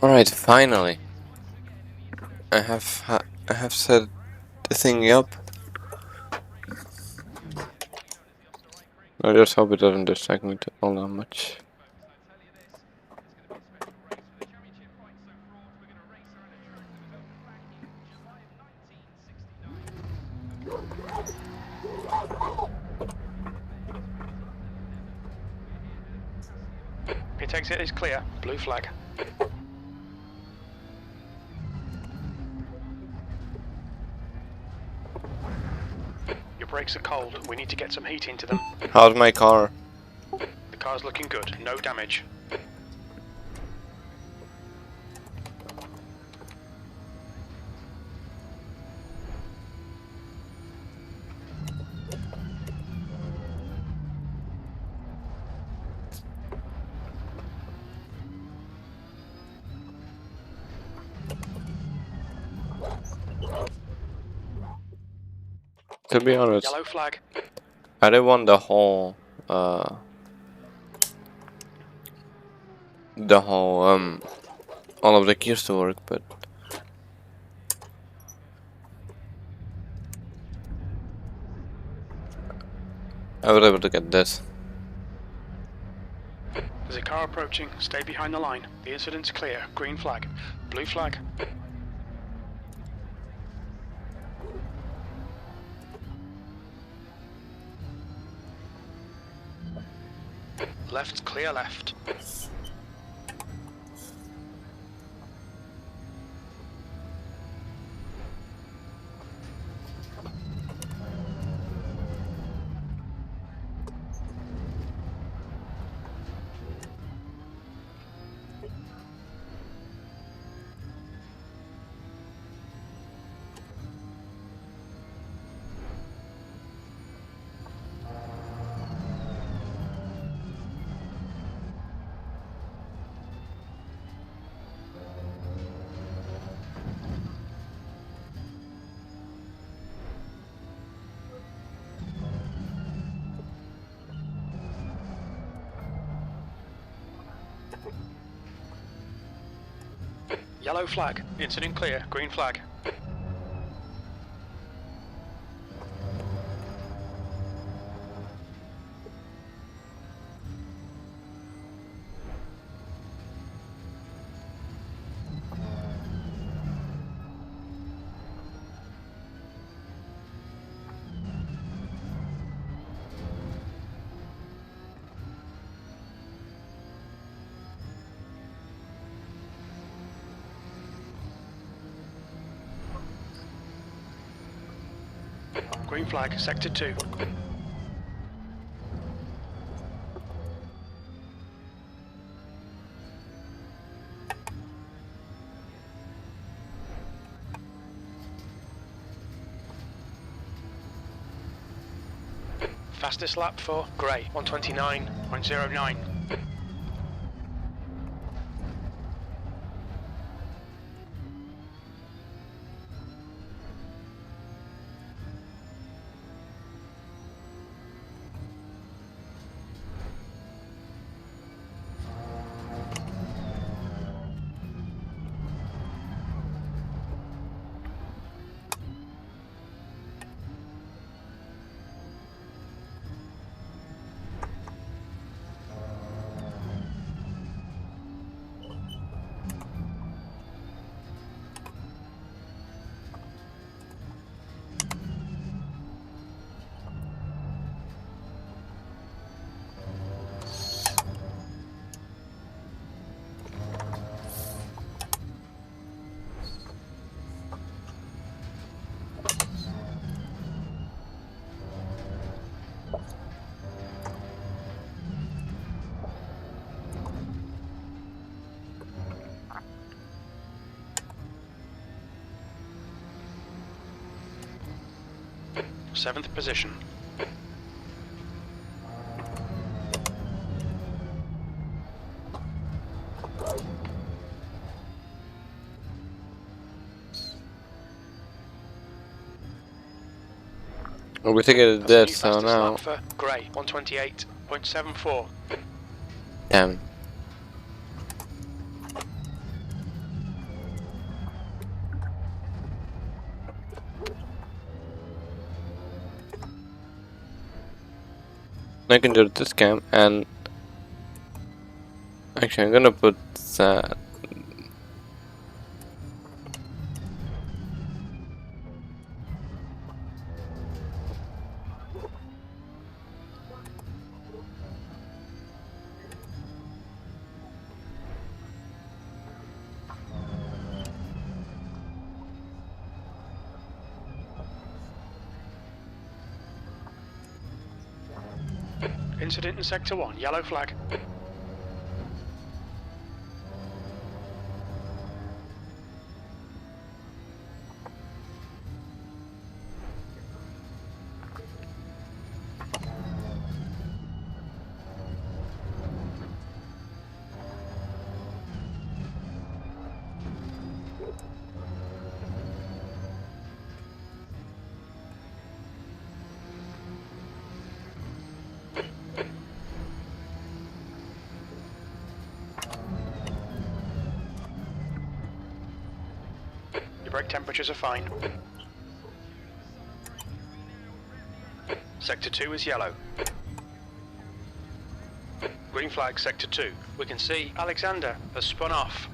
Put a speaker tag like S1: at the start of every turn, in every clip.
S1: Alright, finally. I have set the thing up. I just hope it doesn't distract me all that much.
S2: Pit exit is clear. Blue flag. Your brakes are cold. We need to get some heat into them.
S1: How's my car?
S2: The car's looking good. No damage.
S1: To be honest,
S2: Yellow flag.
S1: I didn't want the whole all of the keys to work, but I was able to get this.
S2: There's a car approaching. Stay behind the line. The incident's clear. Green flag. Blue flag. Left clear left. Yellow flag. Incident clear. Green flag. Green flag. Sector 2. Fastest lap for grey. 129.09. Seventh position.
S1: Well, we think it dead, so now.
S2: For grey. 128.74.
S1: Damn. I can do this cam, and actually I'm gonna put that.
S2: Incident in Sector 1, yellow flag. Your brake temperatures are fine. Sector 2 is yellow. Green flag, Sector 2. We can see Alexander has spun off.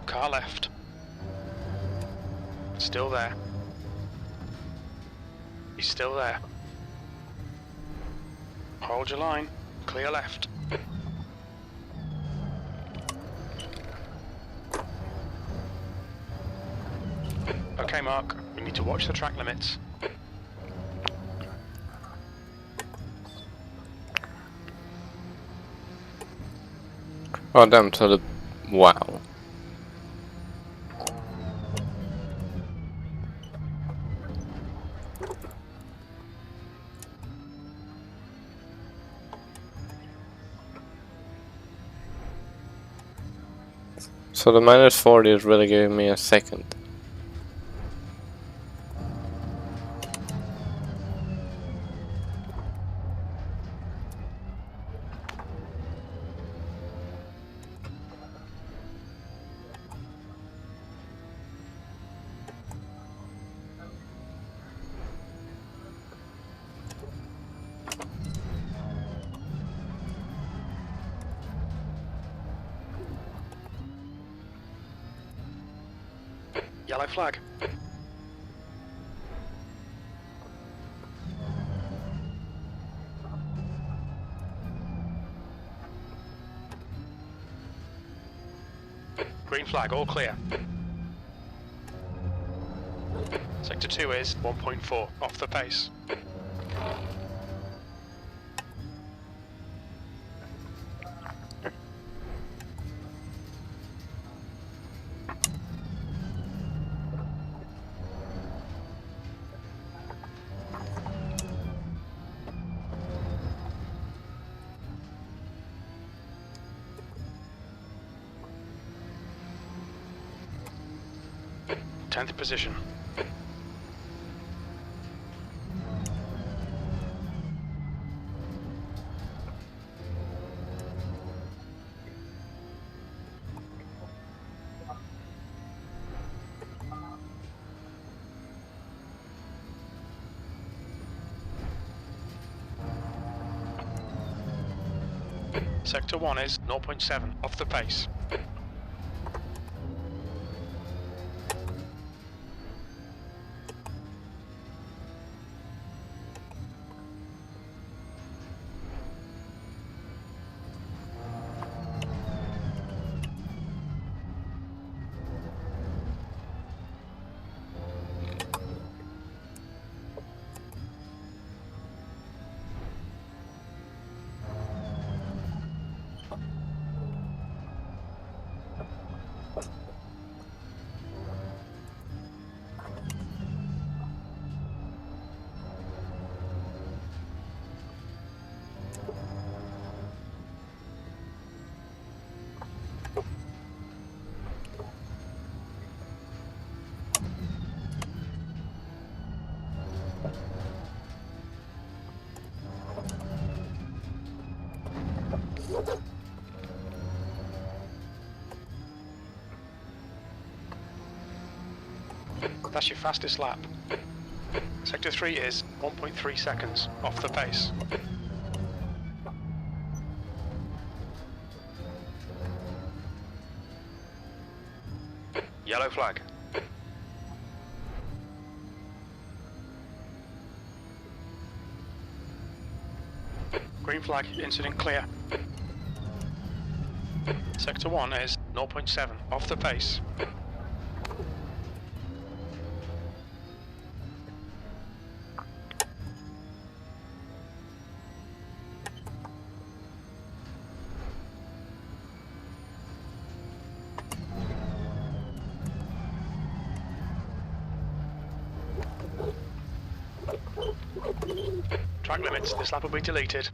S2: Car left. Still there. He's still there. Hold your line. Clear left. Okay, Mark. We need to watch the track limits.
S1: Oh damn! So the wow. So the -40 is really giving me a second.
S2: Yellow flag. Green flag, all clear. Sector 2 is 1.4, off the pace. Tenth position. Sector 1 is 0.7, off the pace. That's your fastest lap. Sector 3 is 1.3 seconds off the pace. Yellow flag. Green flag, incident clear. Sector 1 is 0.7 off the pace. Track limits, this lap will be deleted.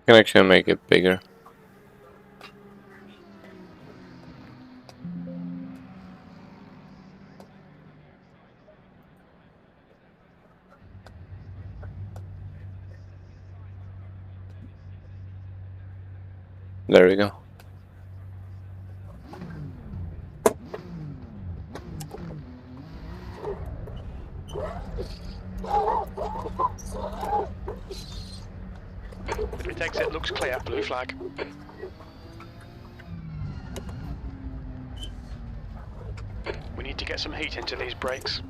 S1: Can actually make it bigger. There we go.
S2: If exit looks clear, blue flag. We need to get some heat into these brakes.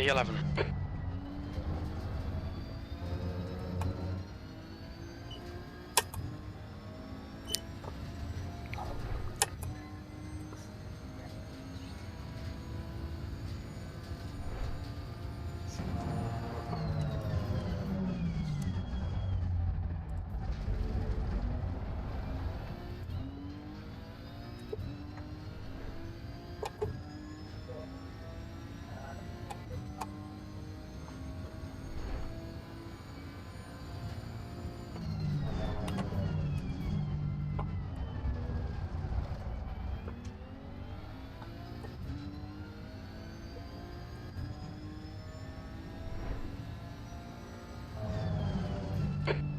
S2: P11.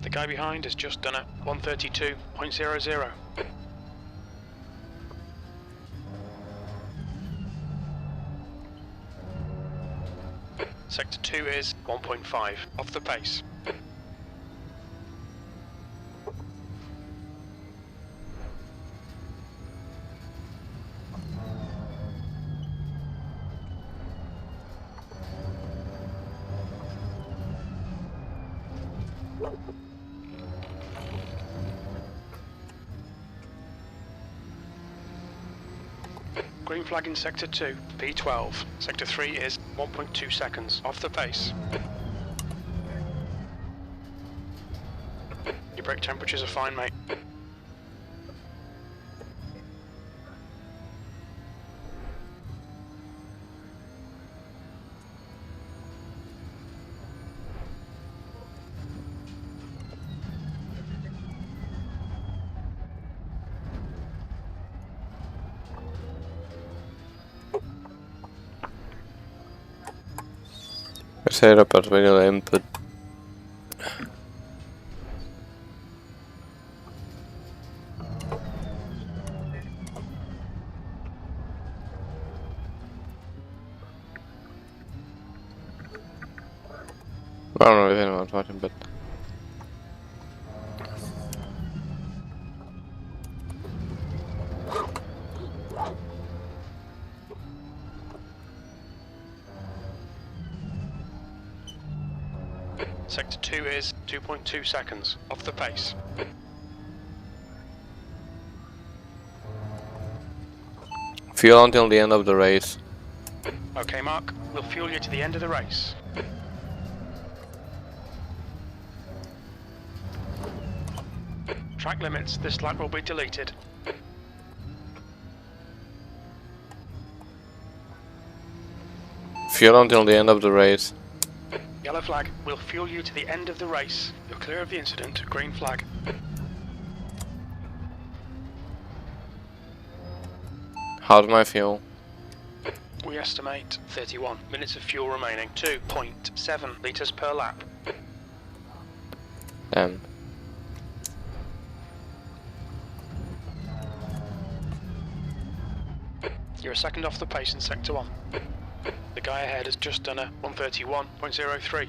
S2: The guy behind has just done a 132.00. Sector 2 is 1.5 off the pace. Green flag in Sector 2, P12. Sector 3 is 1.2 seconds off the pace. Your brake temperatures are fine, mate.
S1: Set up as video input. I don't know if anyone's watching, but
S2: Sector 2 is 2.2 seconds off the pace.
S1: fuel until the end of the race.
S2: Okay, Mark, we'll fuel you to the end of the race. Track limits, this lap will be deleted.
S1: Fuel until the end of the race.
S2: Yellow flag, we'll fuel you to the end of the race. You're clear of the incident, green flag.
S1: How's my fuel?
S2: We estimate 31 minutes of fuel remaining, 2.7 litres per lap.
S1: Damn.
S2: You're a second off the pace in Sector 1. The guy ahead has just done a 131.03.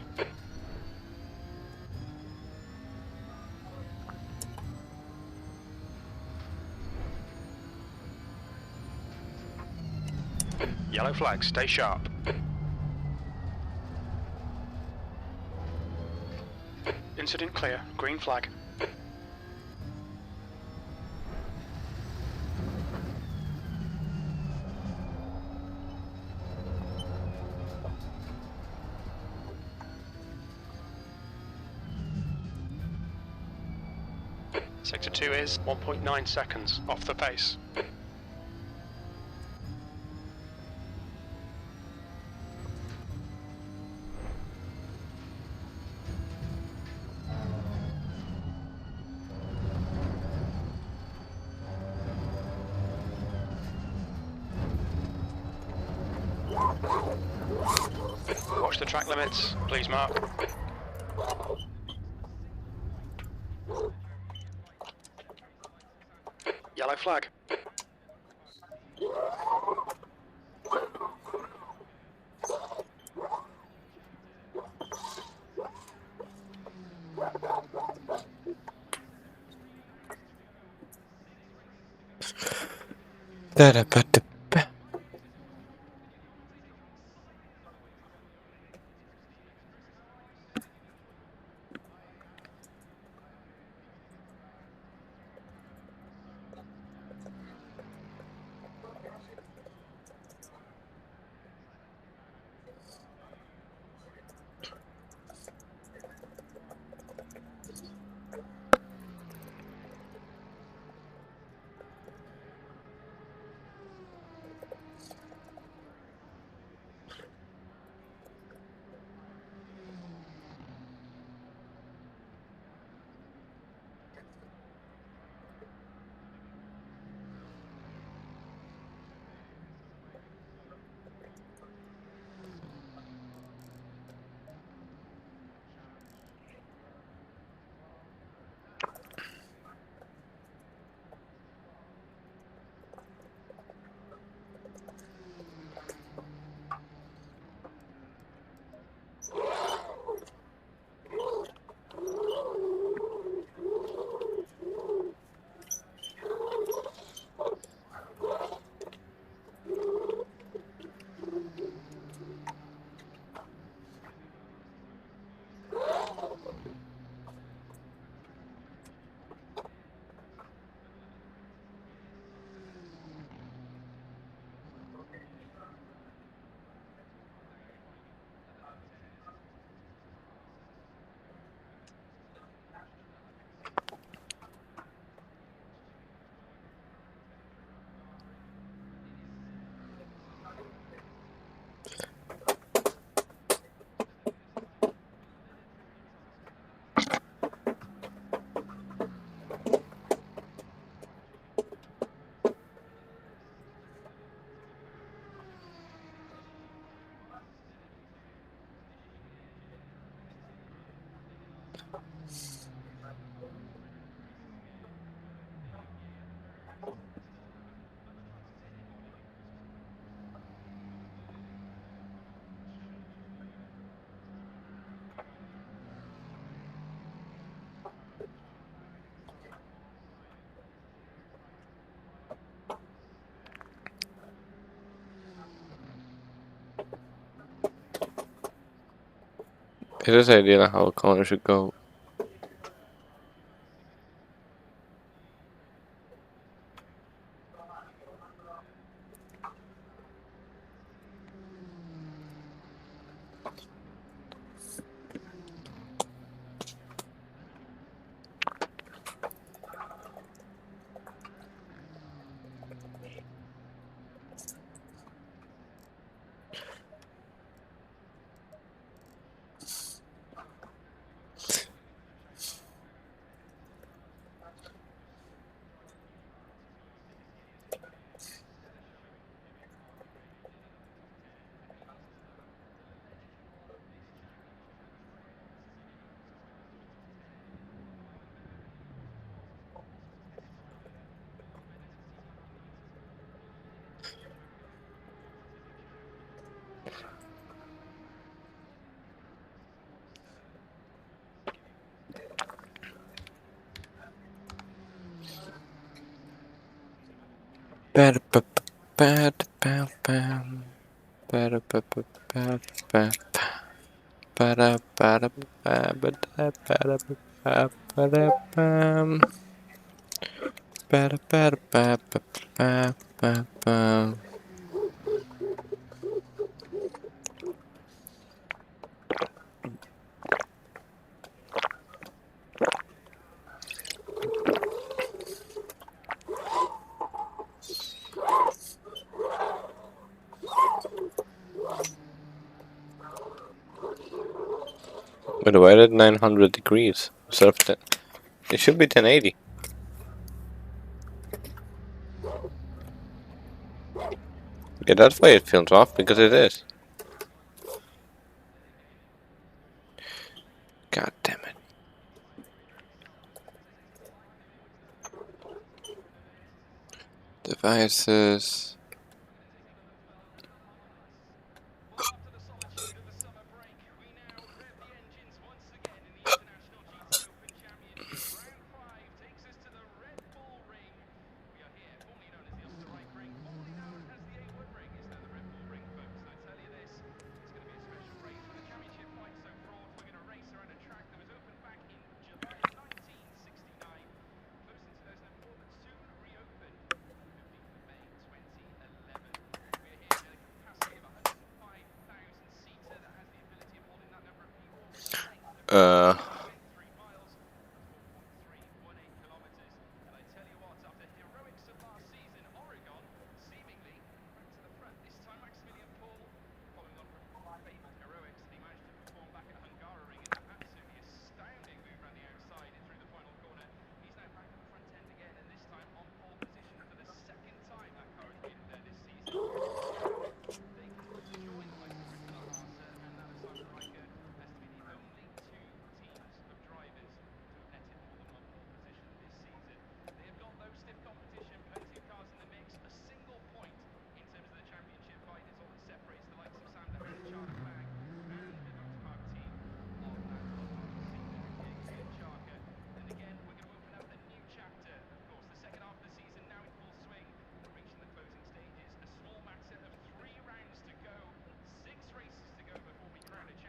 S2: Yellow flag, stay sharp. Incident clear, green flag. Sector 2 is 1.9 seconds off the pace. Watch the track limits, please, Mark. Yellow flag.
S1: It is ideal how a corner should go. Bad, bad, bad, bad, bad, bad, bad, bad, bad. Ba-da, ba-da, ba, ba-da, ba-da, ba, ba-da, bam. Ba-da, ba-da, ba, ba, ba, ba, ba. But why did 900 degrees? Instead of 10? It should be 1080. Yeah, that's why it feels off, because it is. God damn it. Devices. Uh.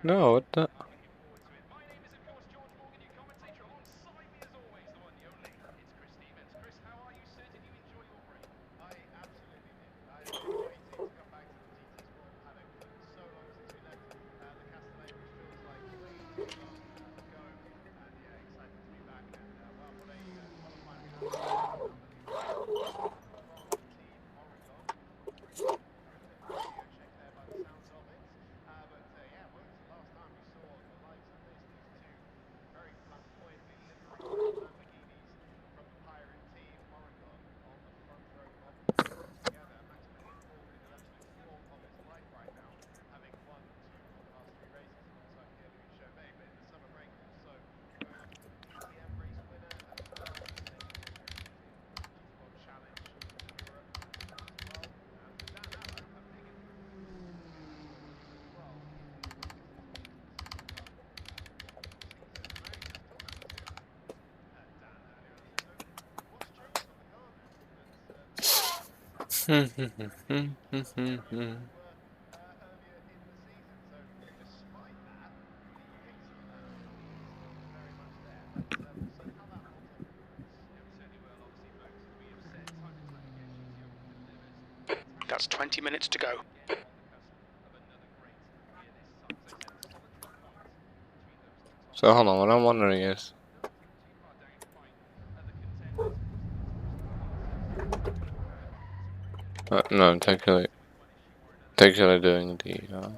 S1: No, what the?
S2: That's 20 minutes to go.
S1: So hold on, what I'm wondering is... no, I'm technically doing the...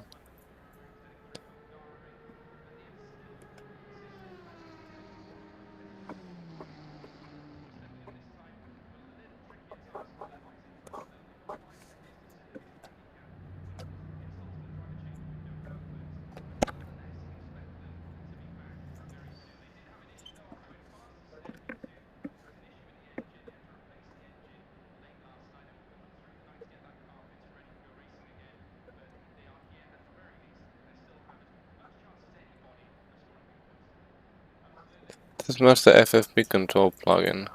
S1: This must the FFP control plugin.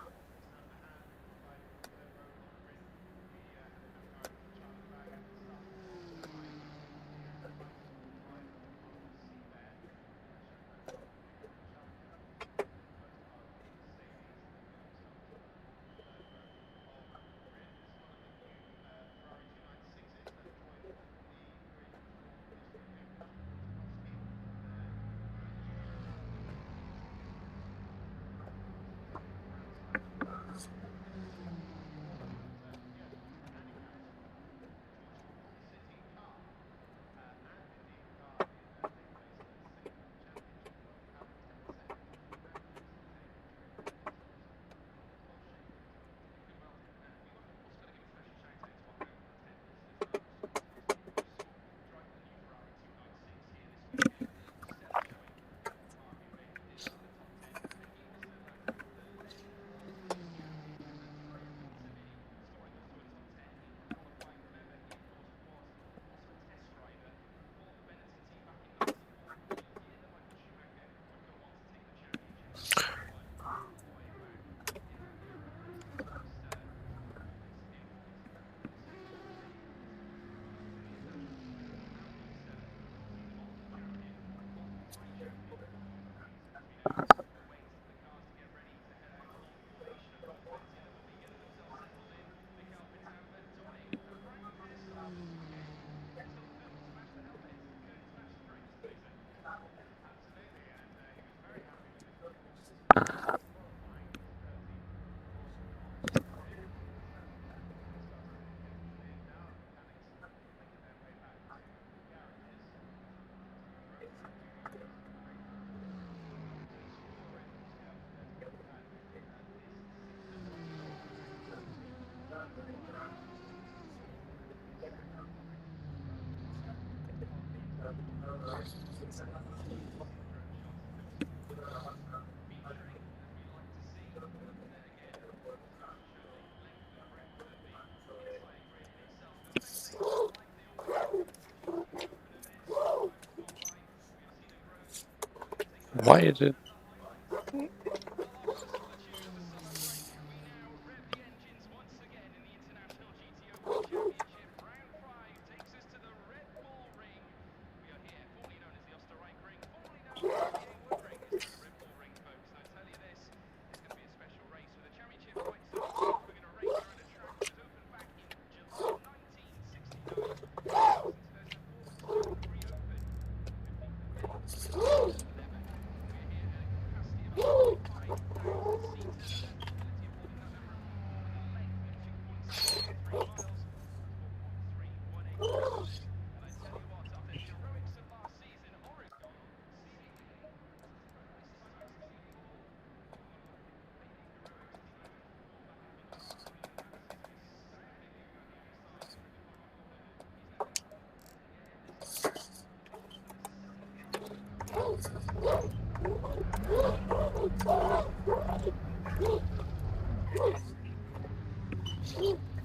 S1: Why is it?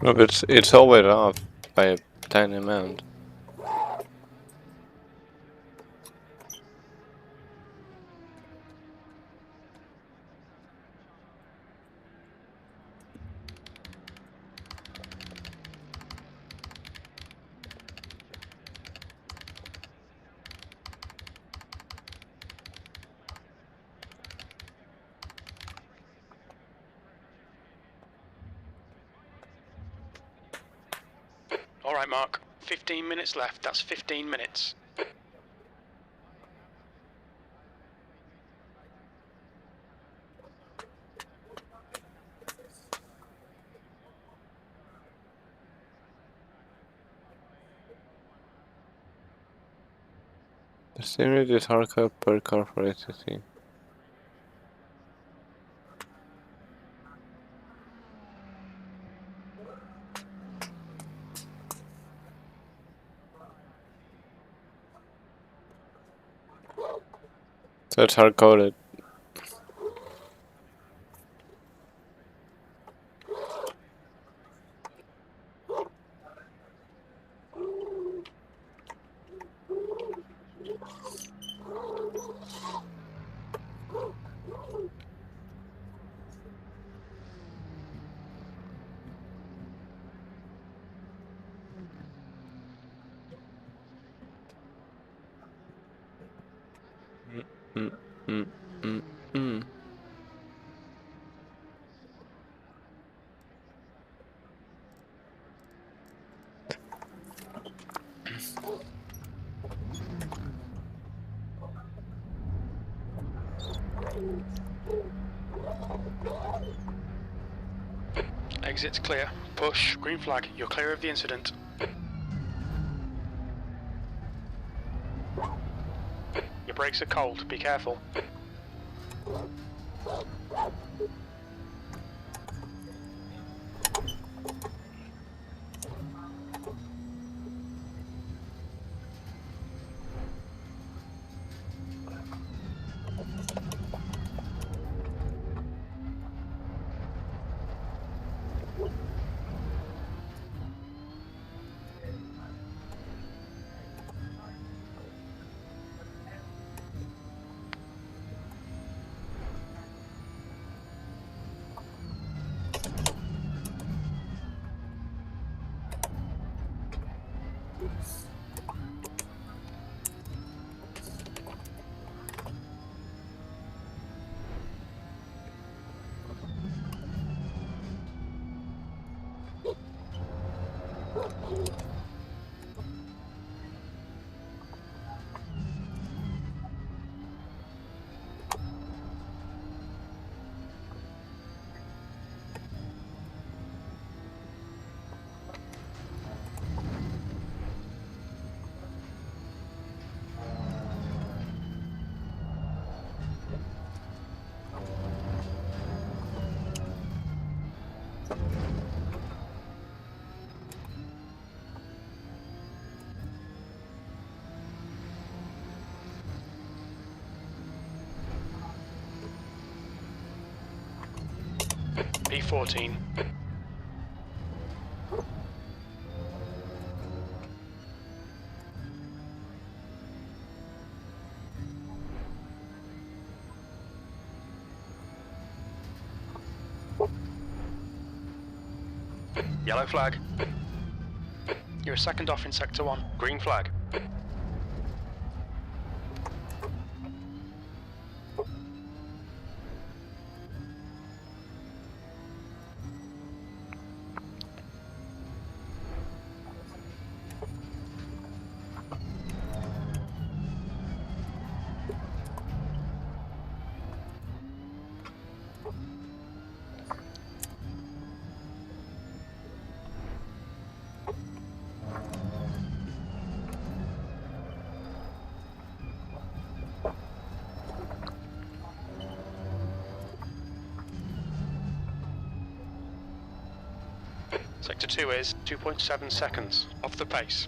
S1: No, but it's always off by a tiny amount.
S2: Alright, Mark. 15 minutes left. That's 15 minutes.
S1: The steering is hardcore per car for ACM. So it's hard coded. Mm, mm, mm, mm.
S2: Exit's clear. Push. Green flag. You're clear of the incident. Your brakes are cold. Be careful. P14. Yellow flag. You're a second off in Sector 1. Green flag. Sector 2 is 2.7 seconds off the pace.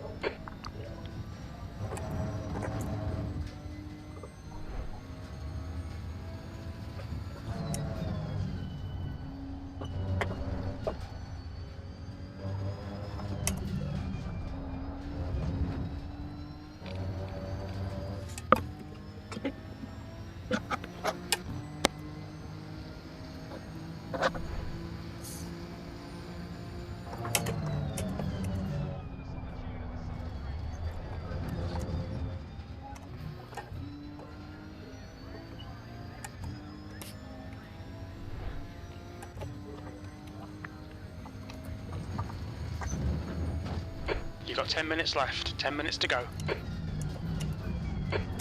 S2: You've got 10 minutes left, 10 minutes to go.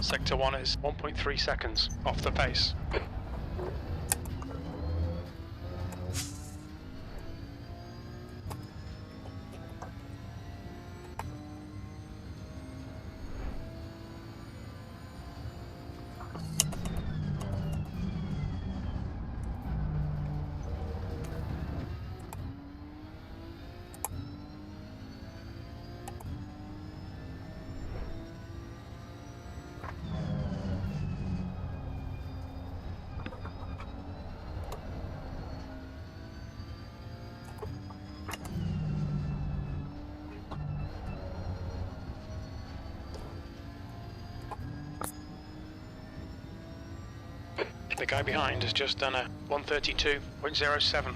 S2: Sector 1 is 1.3 seconds off the pace. The guy behind has just done a 132.07.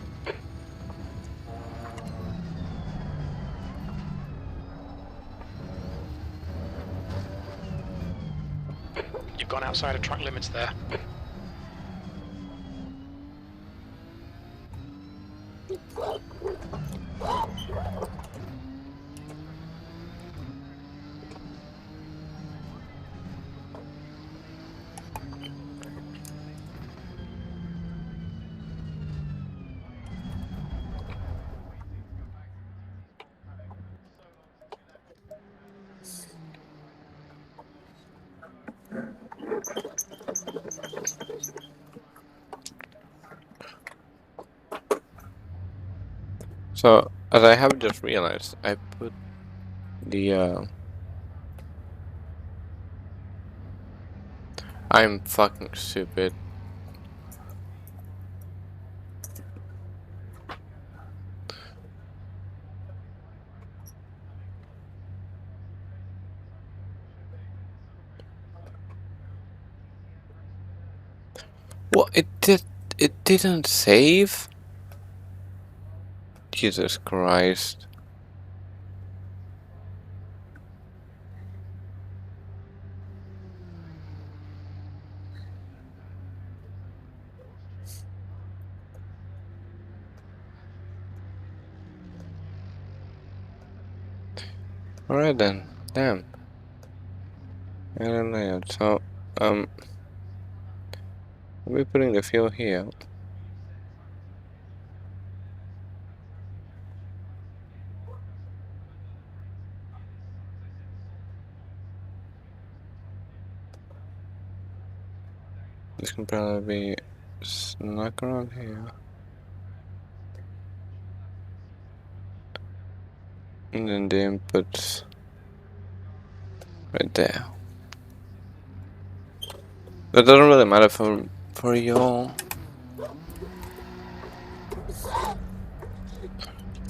S2: You've gone outside of track limits there.
S1: So, as I have just realized, I put the I'm fucking stupid. Well, it didn't save? Jesus Christ. Alright then. Damn. I don't know. So, we're putting the fuel here. This can probably be snuck around here. And then the inputs right there. That doesn't really matter for y'all.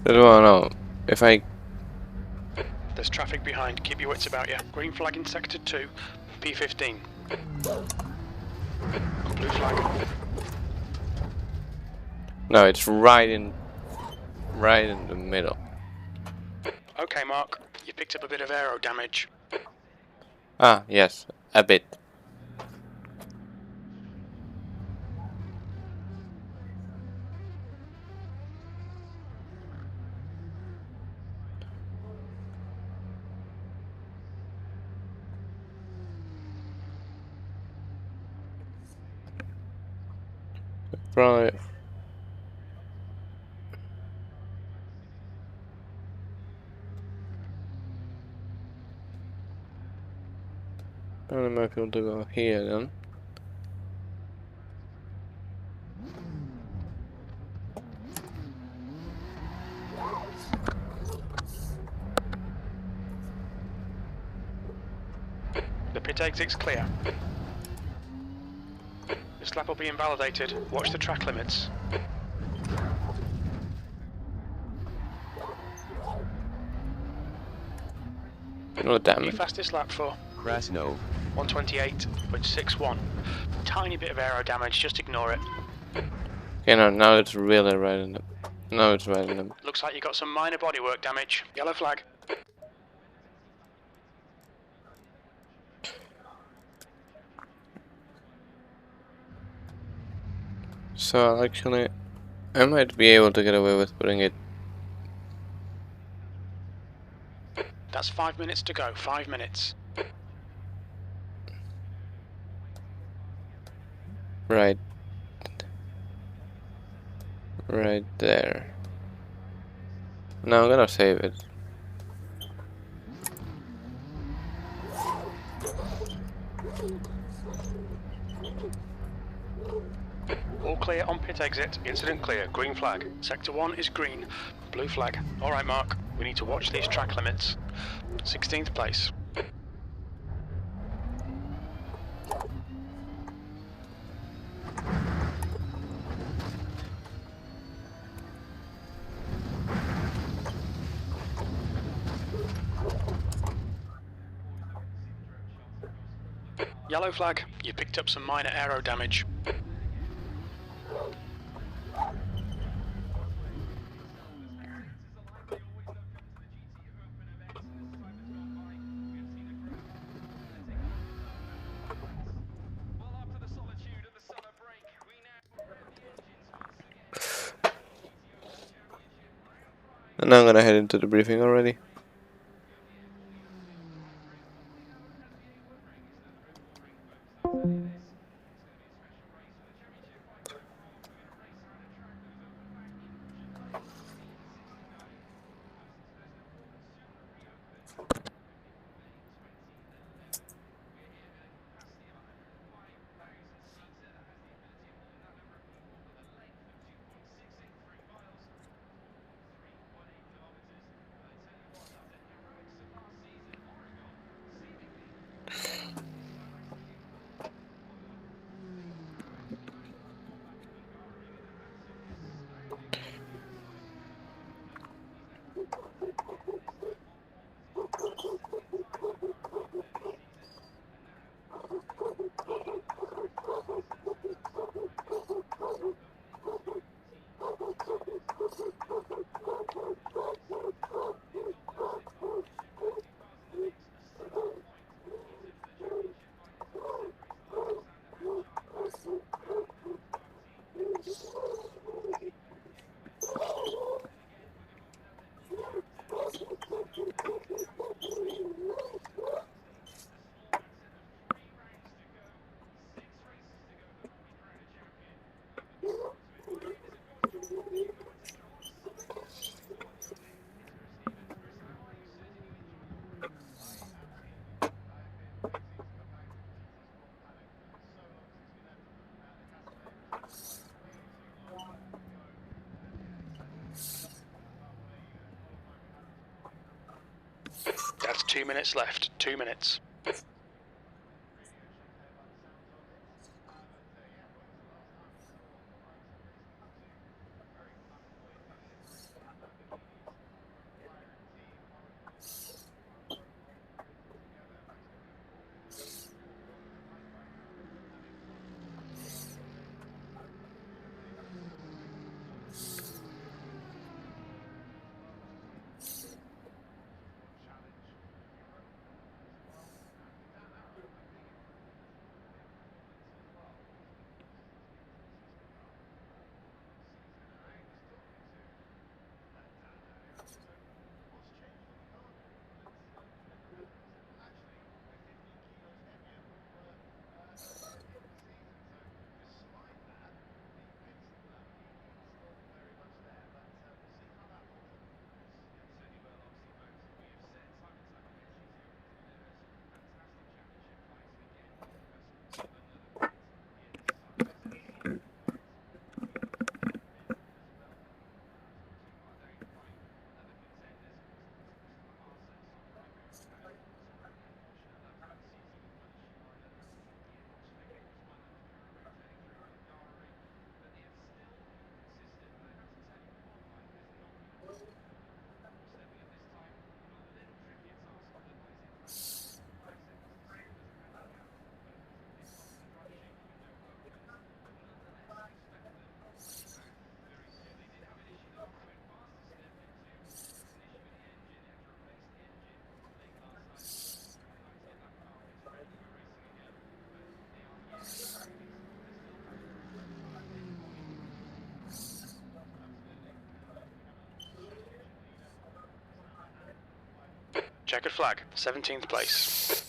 S1: I don't know if I.
S2: There's traffic behind, keep your wits about you. Green flag in sector 2, P15. Blue flag.
S1: No, it's right in the middle.
S2: Okay, Mark, you picked up a bit of aero damage.
S1: Ah, yes, a bit. Probably. Probably might be able to go here then.
S2: The pit exit's clear. This lap will be invalidated. Watch the track limits.
S1: No damage.
S2: Your fastest lap for
S3: Krasno.
S2: 128.61. Tiny bit of aero damage, just ignore it.
S1: Okay, no, now it's really right in the. Now it's right in the.
S2: Looks like you got some minor bodywork damage. Yellow flag.
S1: So actually, I might be able to get away with putting it.
S2: That's 5 minutes to go. 5 minutes.
S1: Right. Right there. Now I'm gonna save it.
S2: All clear on pit exit. Incident clear. Green flag. Sector 1 is green. Blue flag. Alright, Mark. We need to watch these track limits. 16th place. Yellow flag. You picked up some minor aero damage.
S1: And now I'm gonna head into the briefing already.
S2: That's 2 minutes left. 2 minutes. Checkered flag, 17th place.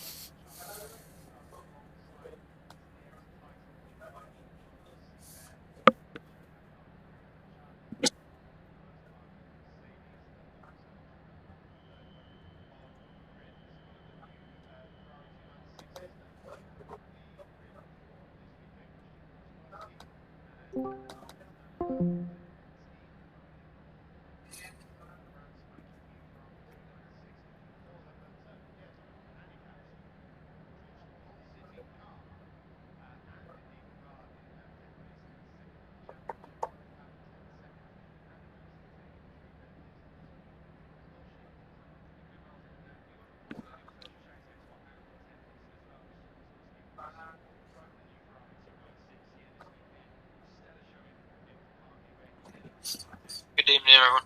S3: Good evening, everyone.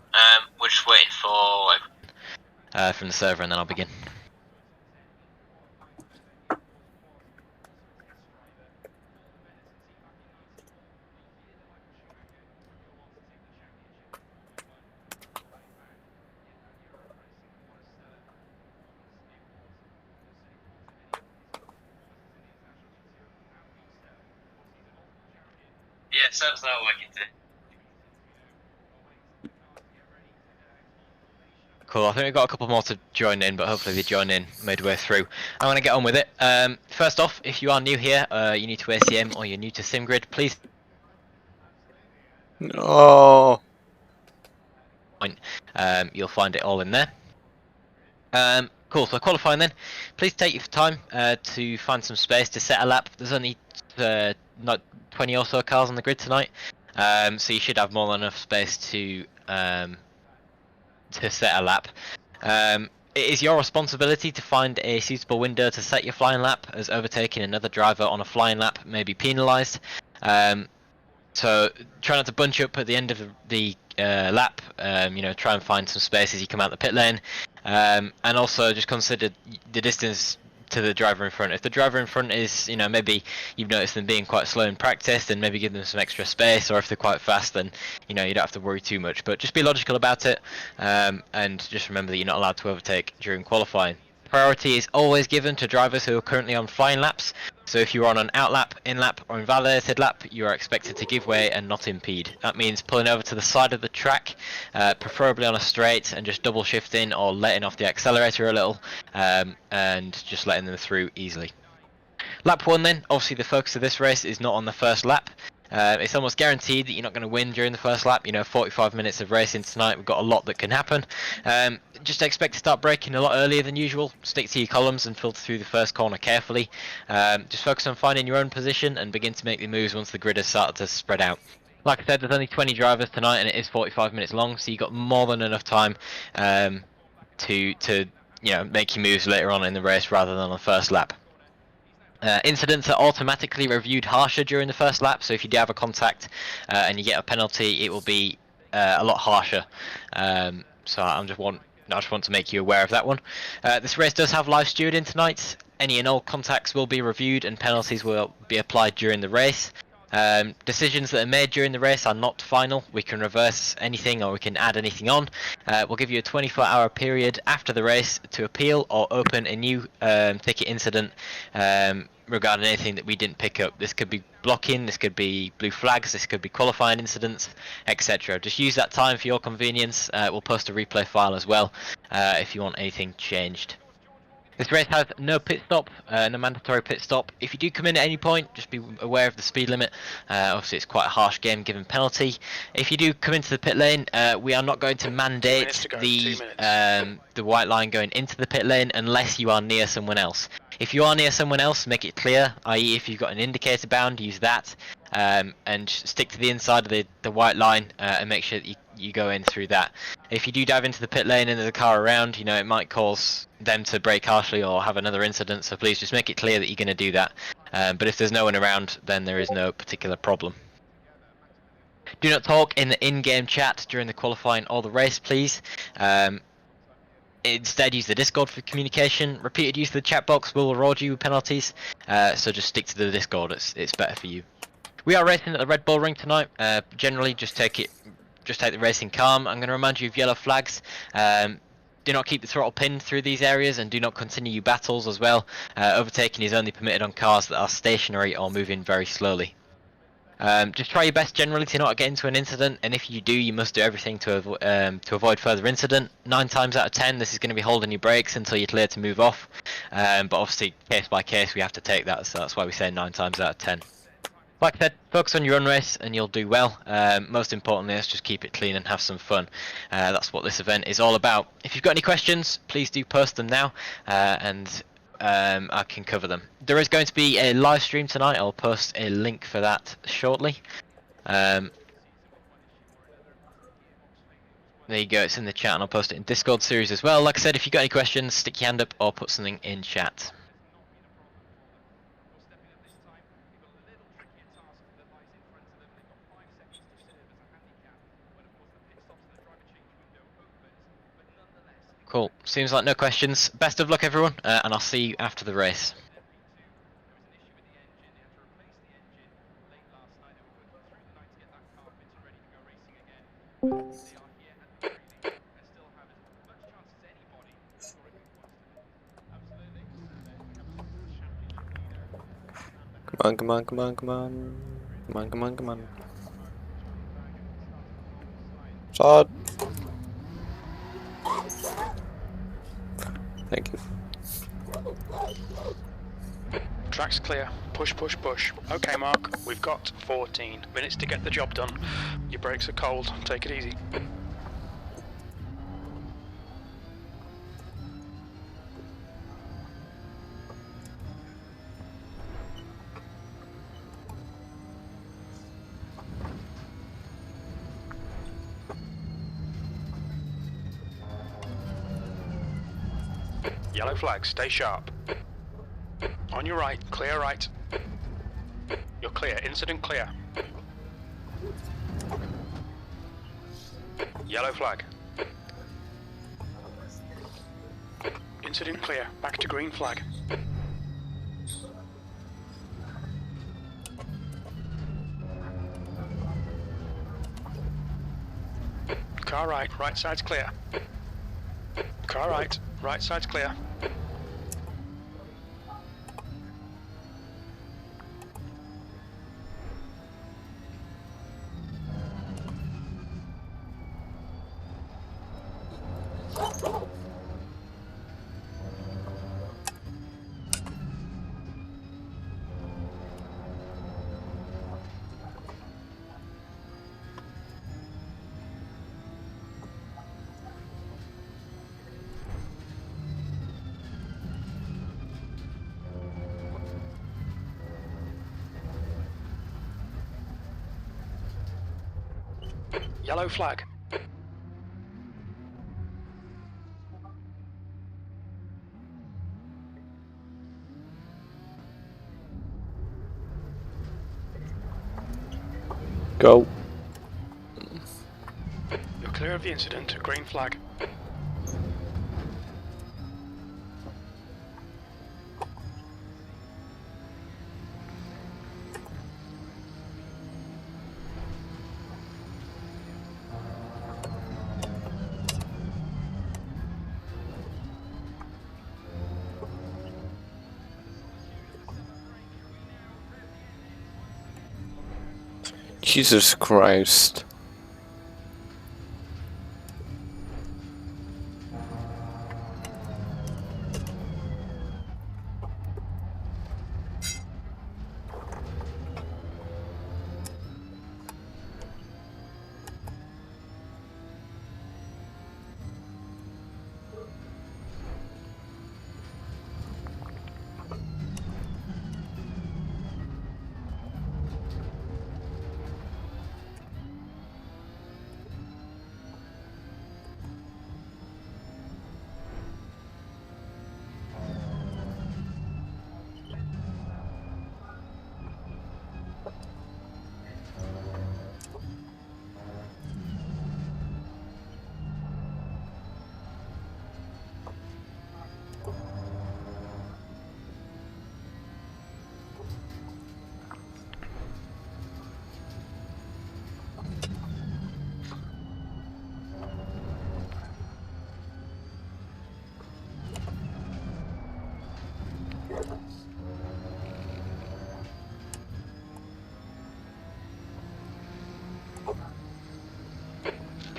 S3: We're just waiting for from the server, and then I'll begin. Yeah, server's not working today. Cool, I think we've got a couple more to join in, but hopefully they join in midway through. I'm going to get on with it. First off, if you are new here, you're new to ACM or you're new to SimGrid, please
S1: No.
S3: you'll find it all in there. Cool, so qualifying then. Please take your time to find some space to set a lap. There's only not 20 or so cars on the grid tonight, so you should have more than enough space to set a lap. It is your responsibility to find a suitable window to set your flying lap, as overtaking another driver on a flying lap may be penalised. So try not to bunch up at the end of the lap. Try and find some space as you come out the pit lane, and also just consider the distance to the driver in front. If the driver in front is, maybe you've noticed them being quite slow in practice, then maybe give them some extra space, or if they're quite fast, then you don't have to worry too much. But just be logical about it, and just remember that you're not allowed to overtake during qualifying. Priority is always given to drivers who are currently on flying laps. So if you're on an out lap, in lap, or invalidated lap, you are expected to give way and not impede. That means pulling over to the side of the track, preferably on a straight, and just double shifting or letting off the accelerator a little, and just letting them through easily. Lap 1 then, obviously the focus of this race is not on the first lap. It's almost guaranteed that you're not going to win during the first lap. 45 minutes of racing tonight, we've got a lot that can happen. Just expect to start braking a lot earlier than usual. Stick to your columns and filter through the first corner carefully. Just focus on finding your own position and begin to make the moves once the grid has started to spread out. Like I said, there's only 20 drivers tonight and it is 45 minutes long, so you've got more than enough time to make your moves later on in the race rather than on the first lap. Incidents are automatically reviewed harsher during the first lap, so if you do have a contact and you get a penalty, it will be a lot harsher. So I just want to make you aware of that one. This race does have live stewarding tonight. Any and all contacts will be reviewed and penalties will be applied during the race. Decisions that are made during the race are not final. We can reverse anything or we can add anything on. We'll give you a 24-hour period after the race to appeal or open a new ticket incident regarding anything that we didn't pick up. This could be blocking, this could be blue flags, this could be qualifying incidents, etc. Just use that time for your convenience. We'll post a replay file as well if you want anything changed. This race has no pit stop, no mandatory pit stop. If you do come in at any point, just be aware of the speed limit. Obviously, it's quite a harsh game given penalty. If you do come into the pit lane, we are not going to mandate the white line going into the pit lane unless you are near someone else. If you are near someone else, make it clear, i.e. if you've got an indicator bound, use that, and stick to the inside of the white line and make sure that you go in through that. If you do dive into the pit lane and there's a car around, it might cause them to brake harshly or have another incident, so please just make it clear that you're going to do that. But if there's no one around, then there is no particular problem. Do not talk in the in-game chat during the qualifying or the race, please. Instead, use the Discord for communication. Repeated use of the chat box will reward you with penalties, so just stick to the Discord, it's better for you. We are racing at the Red Bull Ring tonight. Generally, just take the racing calm. I'm going to remind you of yellow flags. Do not keep the throttle pinned through these areas, and do not continue your battles as well. Overtaking is only permitted on cars that are stationary or moving very slowly. Just try your best generally to not get into an incident, and if you do, you must do everything to avoid further incident. 9 times out of 10, this is going to be holding your brakes until you're cleared to move off. But obviously, case by case, we have to take that, so that's why we say 9 times out of 10. Like I said, focus on your own race and you'll do well. Most importantly, let's just keep it clean and have some fun. That's what this event is all about. If you've got any questions, please do post them now, and I can cover them. There is going to be a live stream tonight. I'll post a link for that shortly. There you go, it's in the chat, and I'll post it in Discord series as well. Like I said, if you've got any questions, stick your hand up or put something in chat. Cool. Seems like no questions. Best of luck, everyone, and I'll see you after the race.
S1: Come on, come on, come on, come on. Come on, come on, come on. Shot! Thank you.
S2: Track's clear. Push, push, push. Okay, Mark, we've got 14 minutes to get the job done. Your brakes are cold. Take it easy. Yellow flag, stay sharp. On your right, clear right. You're clear, incident clear. Yellow flag. Incident clear, back to green flag. Car right, right side's clear. Car right, right side's clear. Yellow flag.
S1: Go.
S2: You're clear of the incident. Green flag.
S1: Jesus Christ.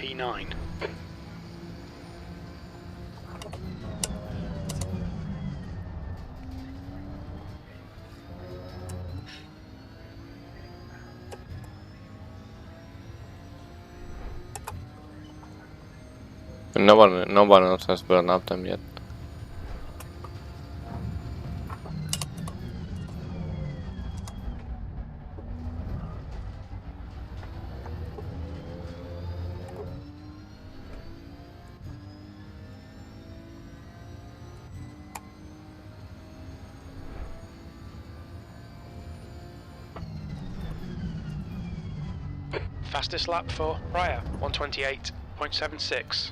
S2: P9.
S1: No one else has burned up them yet.
S2: Fastest lap for Raya, 128.76.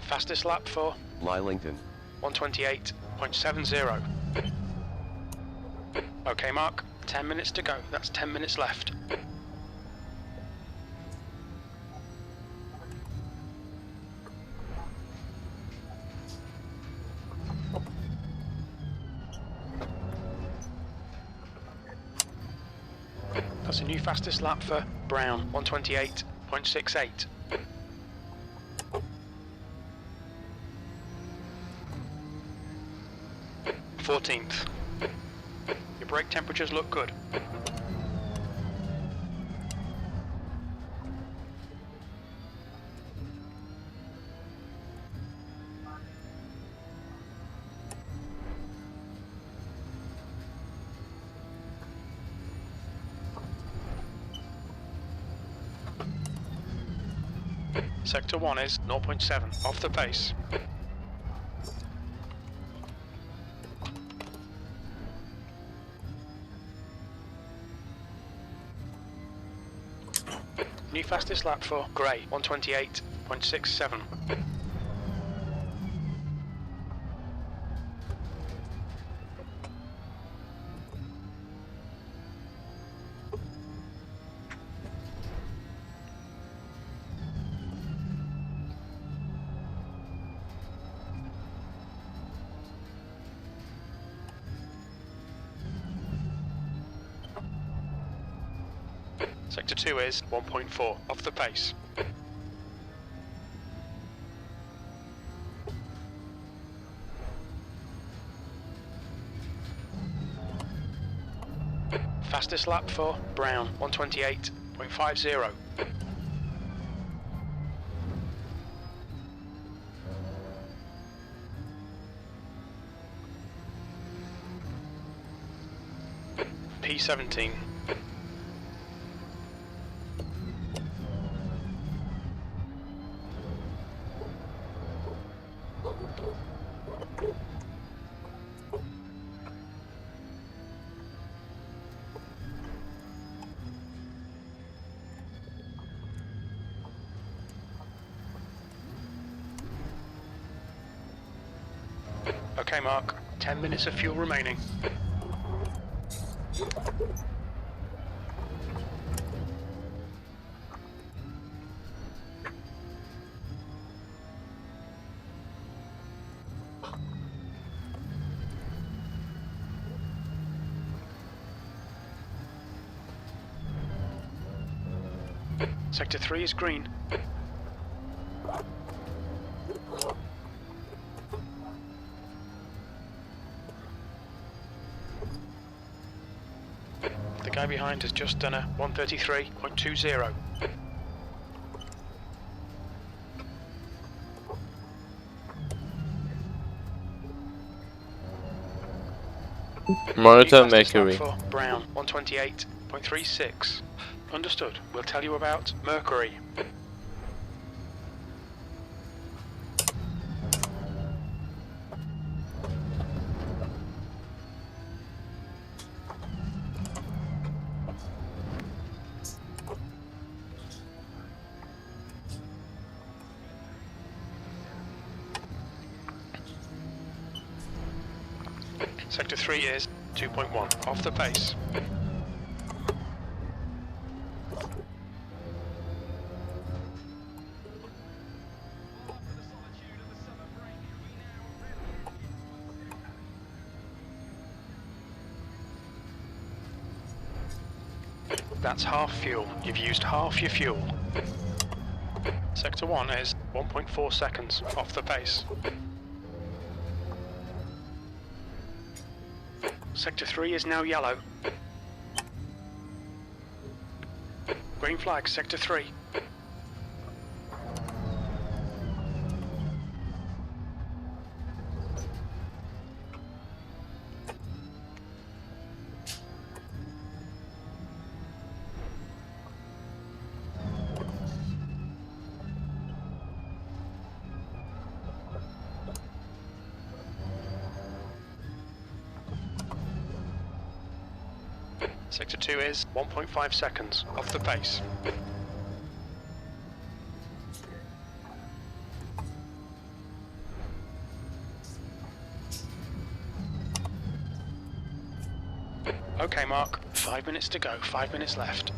S2: Fastest lap for
S4: Lylington.
S2: 128.70. Okay, Mark, 10 minutes to go. That's 10 minutes left. That's a new fastest lap for Brown, 128.68. Fourteenth. Your brake temperatures look good. Sector 1 is 0.7, off the pace. New fastest lap for Gray, 128.67. Sector 2 is 1.4, off the pace. Fastest lap for Brown, 128.50. P17. Okay, Mark, 10 minutes of fuel remaining. Sector 3 is green. The guy behind has just done a 133.20.
S1: Monitor
S2: New fastest lap
S1: Mercury.
S2: for Brown, 128.36. Understood. We'll tell you about Mercury. Sector 3 is 2.1, off the pace. That's half fuel. You've used half your fuel. Sector 1 is 1.4 seconds off the pace. Sector 3 is now yellow. Green flag, Sector 3. Sector 2 is 1.5 seconds off the pace. Okay, Mark, 5 minutes to go, 5 minutes left.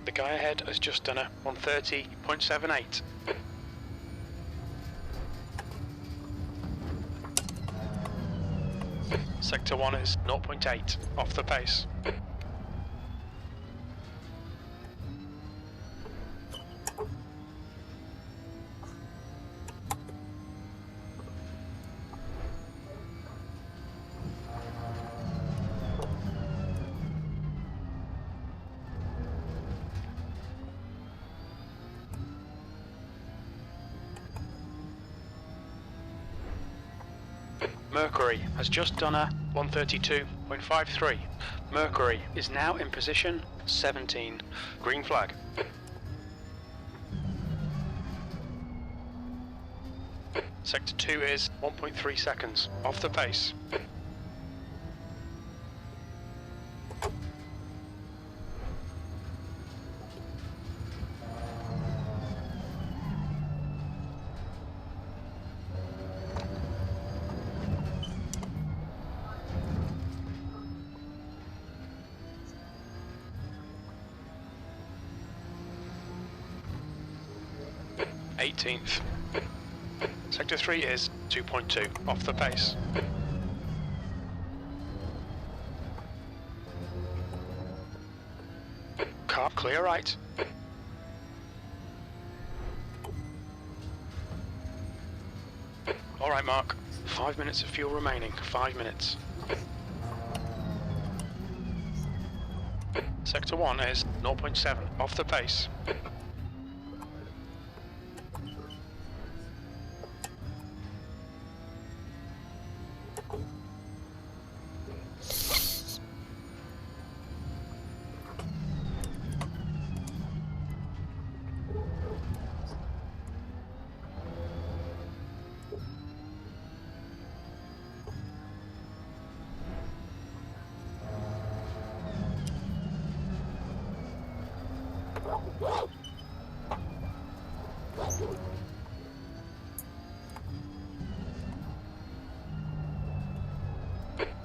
S2: The guy ahead has just done a 130.78. Sector 1 is 0.8 off the pace. Mercury has just done a 132.53. Mercury is now in position 17. Green flag. Sector 2 is 1.3 seconds off the pace. th. Sector 3 is 2.2 off the pace. Car clear right. Alright, Mark, 5 minutes of fuel remaining, 5 minutes. Sector 1 is 0.7 off the pace.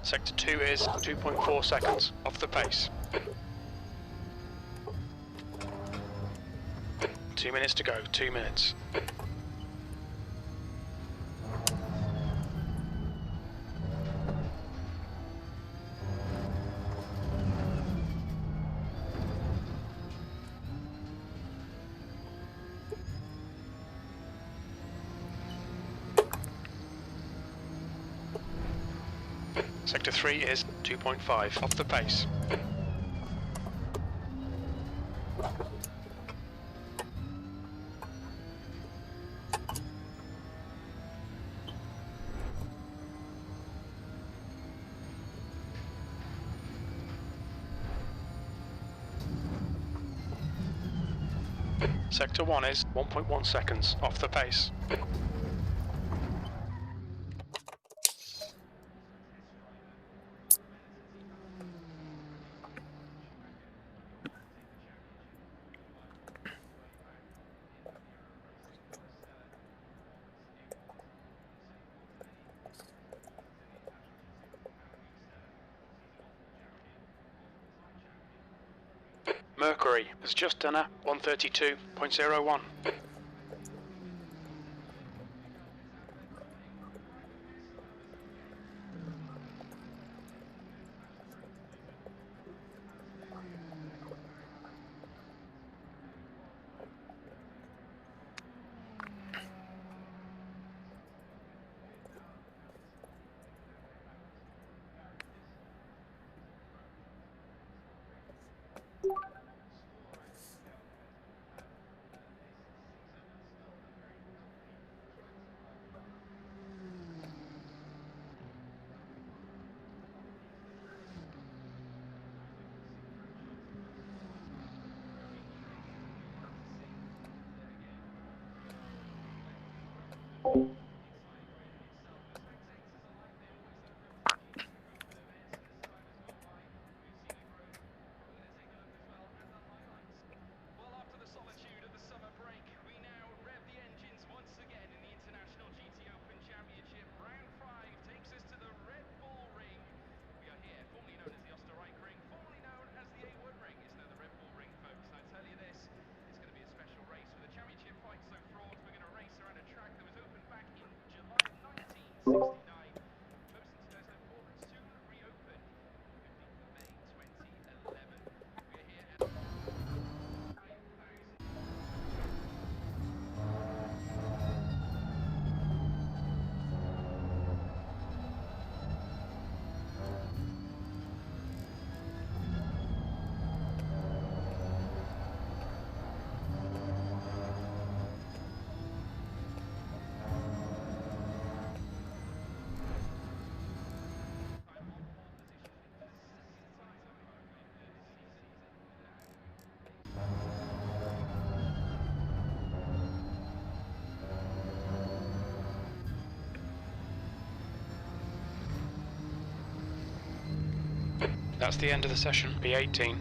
S2: Sector 2 is 2.4 seconds off the pace. 2 minutes to go, 2 minutes. Sector 3 is 2.5 off the pace. Sector 1 is 1.1 seconds off the pace. Mercury has just done a 132.01. That's the end of the session. P18.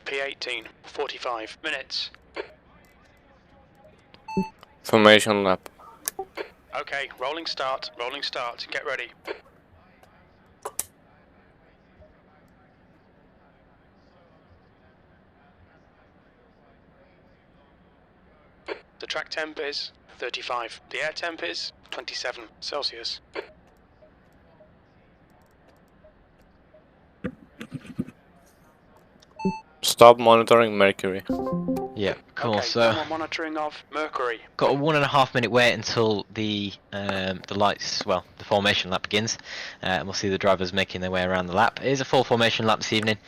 S2: P18, 45 minutes.
S1: Formation lap.
S2: Okay, rolling start, get ready. The track temp is 35. The air temp is 27 Celsius.
S1: Stop monitoring Mercury.
S3: Yeah, cool.
S2: Okay,
S3: So
S2: no more monitoring of Mercury.
S3: got a 1.5 minute wait until the lights, well, the formation lap begins, and we'll see the drivers making their way around the lap. It is a full formation lap this evening,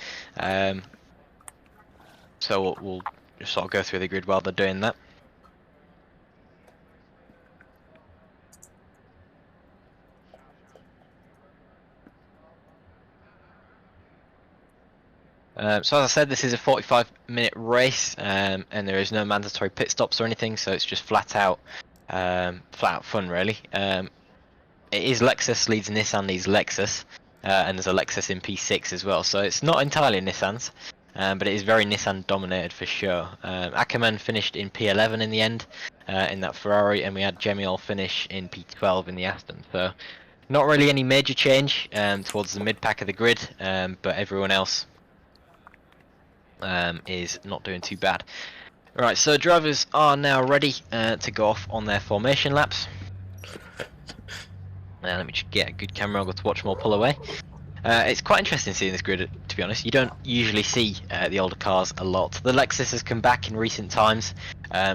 S3: so we'll just sort of go through the grid while they're doing that. So as I said, this is a 45-minute race, and there is no mandatory pit stops or anything, so it's just flat out fun really. It is Lexus leads Nissan leads Lexus, and there's a Lexus in P6 as well, so it's not entirely Nissan's, but it is very Nissan dominated for sure. Ackerman finished in P11 in the end, in that Ferrari, and we had Gemiol finish in P12 in the Aston, so not really any major change towards the mid-pack of the grid, but everyone else is not doing too bad. Right, so drivers are now ready to go off on their formation laps. Let me just get a good camera angle to watch them all pull away. It's quite interesting seeing this grid, to be honest. You don't usually see the older cars a lot. The Lexus has come back in recent times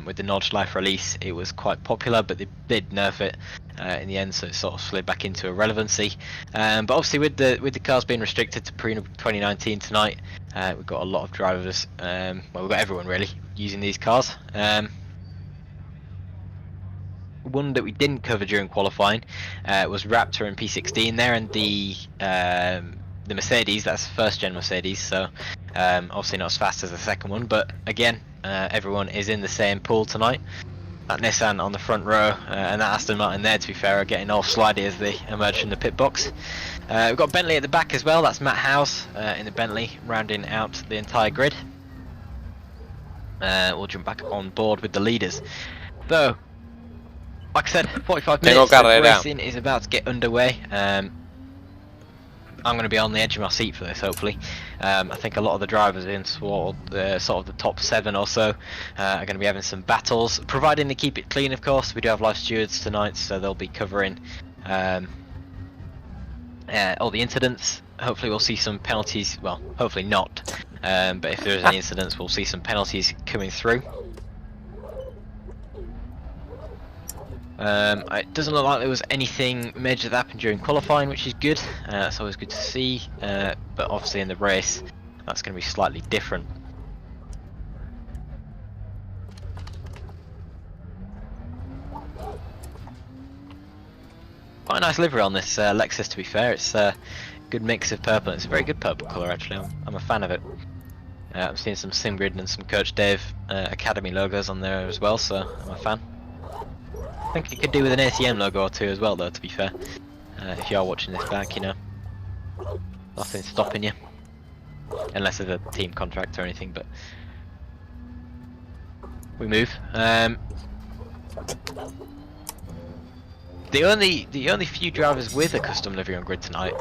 S3: with the Nordschleife release. It was quite popular, but they did nerf it in the end, so it sort of slid back into irrelevancy. But obviously, with the cars being restricted to Pre-2019 tonight, we've got a lot of drivers. Well, we've got everyone really using these cars. One that we didn't cover during qualifying was Raptor and P16 there, and the Mercedes. That's first gen Mercedes, so obviously not as fast as the second one, but again, everyone is in the same pool tonight. that Nissan on the front row, and that Aston Martin there, to be fair, are getting all slidey as they emerge from the pit box. We've got Bentley at the back as well. That's Matt Howes in the Bentley, rounding out the entire grid. We'll jump back on board with the leaders. So, like I said, 45 minutes of racing is about to get underway. I'm going to be on the edge of my seat for this, hopefully. I think a lot of the drivers in sort of the top 7 or so are going to be having some battles, providing they keep it clean, of course. We do have live stewards tonight, so they'll be covering all the incidents. Hopefully we'll see some penalties, well, hopefully not, but if there is any incidents, we'll see some penalties coming through. It doesn't look like there was anything major that happened during qualifying, which is good. That's always good to see, but obviously in the race that's going to be slightly different. Quite a nice livery on this Lexus, to be fair. It's a good mix of purple. It's a very good purple colour, actually. I'm a fan of it. I'm seeing some SimGrid and some Coach Dave Academy logos on there as well, so I'm a fan. I think you could do with an ACM logo or two as well, though, to be fair. If you are watching this back, you know, nothing's stopping you, unless it's a team contract or anything. But we move. The only few drivers with a custom livery on grid tonight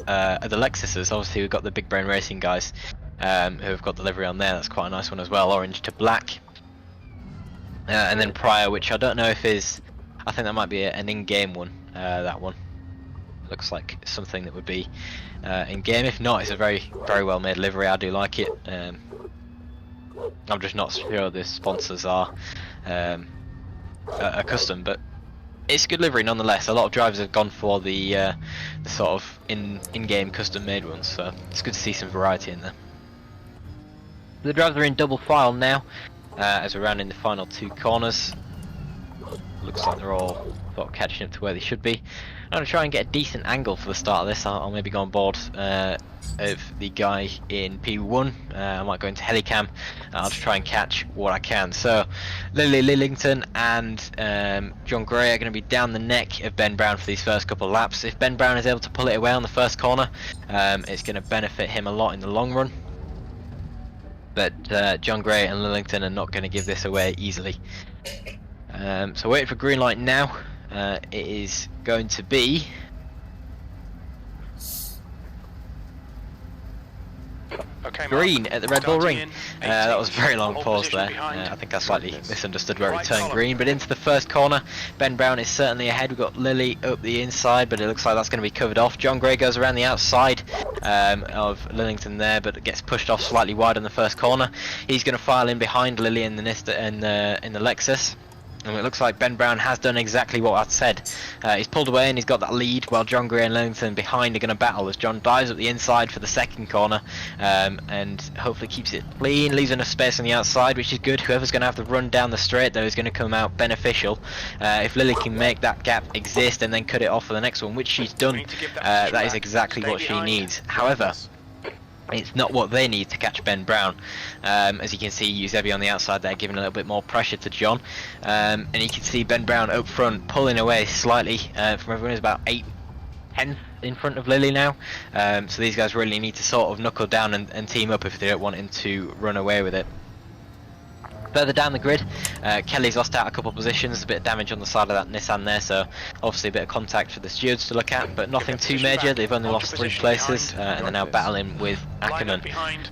S3: are the Lexuses. Obviously, we've got the Big Brain Racing guys who have got the livery on there. That's quite a nice one as well, orange to black. And then Prior, which I don't know if is. I think that might be an in-game one. That one looks like something that would be in-game. If not, it's a very well made livery. I do like it. I'm just not sure the sponsors are a custom, but it's a good livery nonetheless. A lot of drivers have gone for the sort of in-game custom made ones, so it's good to see some variety in there. The drivers are in double file now as we're rounding the final 2 corners. Looks like they're all sort of catching up to where they should be. I'm going to try and get a decent angle for the start of this. I'll maybe go on board of the guy in P1. I might go into Helicam. I'll just try and catch what I can. So Lily Lillington and John Gray are going to be down the neck of Ben Brown for these first couple of laps. If Ben Brown is able to pull it away on the first corner, it's going to benefit him a lot in the long run. But John Gray and Lillington are not going to give this away easily. So waiting for green light now. It is going to be
S2: Okay,
S3: green
S2: Mark.
S3: at the Red Bull
S2: Starting
S3: ring.
S2: in
S3: That was a very long
S2: Pole
S3: pause
S2: position
S3: there.
S2: behind.
S3: I think I slightly misunderstood where it
S2: Right
S3: turned
S2: column.
S3: green, but into the first corner, Ben Brown is certainly ahead. We've got Lily up the inside, but it looks like that's going to be covered off. John Gray goes around the outside of Lillington there, but gets pushed off slightly wide on the first corner. He's going to file in behind Lily in the Lexus. And it looks like Ben Brown has done exactly what I'd said. He's pulled away and he's got that lead, while John Gray and Lillington behind are going to battle as John dives up the inside for the second corner, and hopefully keeps it clean, leaves enough space on the outside, which is good. Whoever's going to have to run down the straight, though, is going to come out beneficial. If Lily can make that gap exist and then cut it off for the next one, which she's done, that is exactly what she needs. However, it's not what they need to catch Ben Brown. As you can see, Eusebi on the outside there giving a little bit more pressure to John, and you can see Ben Brown up front pulling away slightly from everyone. Is about 8/10 in front of Lily now, so these guys really need to sort of knuckle down and team up if they don't want him to run away with it. Further down the grid, Kelly's lost out a couple of positions, a bit of damage on the side of that Nissan there, so obviously a bit of contact for the stewards to look at, but nothing too major. They've only lost 3 places, and they're now battling with Ackerman.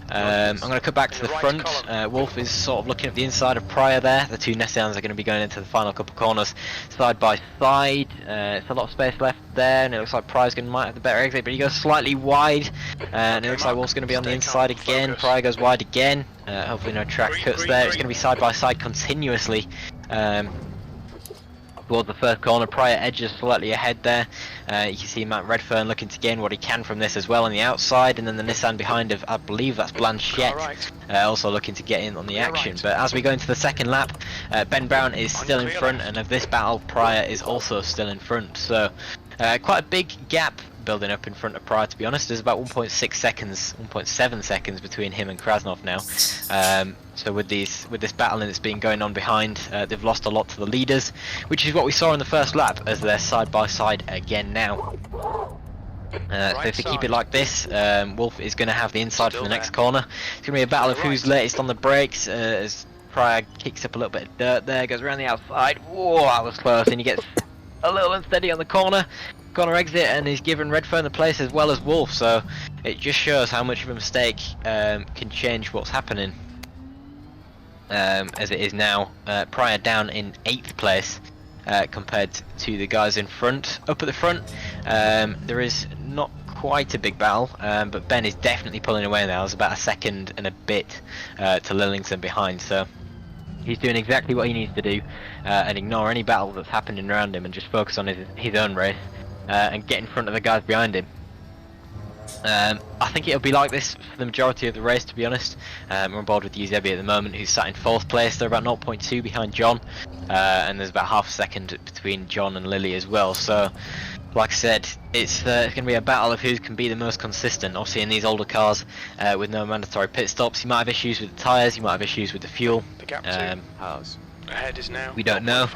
S3: I'm going to cut back to the front. Wolf is sort of looking at the inside of Pryor there. The 2 Nissans are going to be going into the final couple of corners side by side. It's a lot of space left there, and it looks like Pryor's might have the better exit, but he goes slightly wide, and it looks like Wolf's going to be on the inside again. Pryor goes wide again. Hopefully no track cuts there. It's going to be side by side continuously towards the first corner. Pryor edges slightly ahead there. You can see Matt Redfern looking to gain what he can from this as well on the outside, and then the Nissan behind of, I believe that's Blanchette, also looking to get in on the action. But as we go into the second lap, Ben Brown is still in front, and of this battle Pryor is also still in front. So quite a big gap building up in front of Pryor, to be honest. There's about 1.6 seconds, 1.7 seconds between him and Krasnov now. So with this battling that's been going on behind, they've lost a lot to the leaders, which is what we saw in the first lap, as they're side by side again now. So if they keep it like this, Wolf is going to have the inside for the next corner. It's going to be a battle of who's latest on the brakes, as Pryor kicks up a little bit of dirt there, goes around the outside. Whoa, that was close, and he gets a little unsteady on the corner exit, and he's given Redfern the place as well as Wolf, so it just shows how much of a mistake can change what's happening. As it is now, Pryor down in 8th place compared to the guys in front. Up at the front, there is not quite a big battle, but Ben is definitely pulling away now. There's about a second and a bit to Lillington behind, so he's doing exactly what he needs to do, and ignore any battle that's happening around him and just focus on his own race and get in front of the guys behind him. I think it'll be like this for the majority of the race, to be honest. We're on board with Eusebi at the moment, who's sat in 4th place. They're about 0.2 behind John, and there's about half a second between John and Lily as well. So, like I said, it's going to be a battle of who can be the most consistent. Obviously, in these older cars with no mandatory pit stops, you might have issues with the tyres, you might have issues with the fuel.
S2: The gap ahead is now.
S3: We don't know.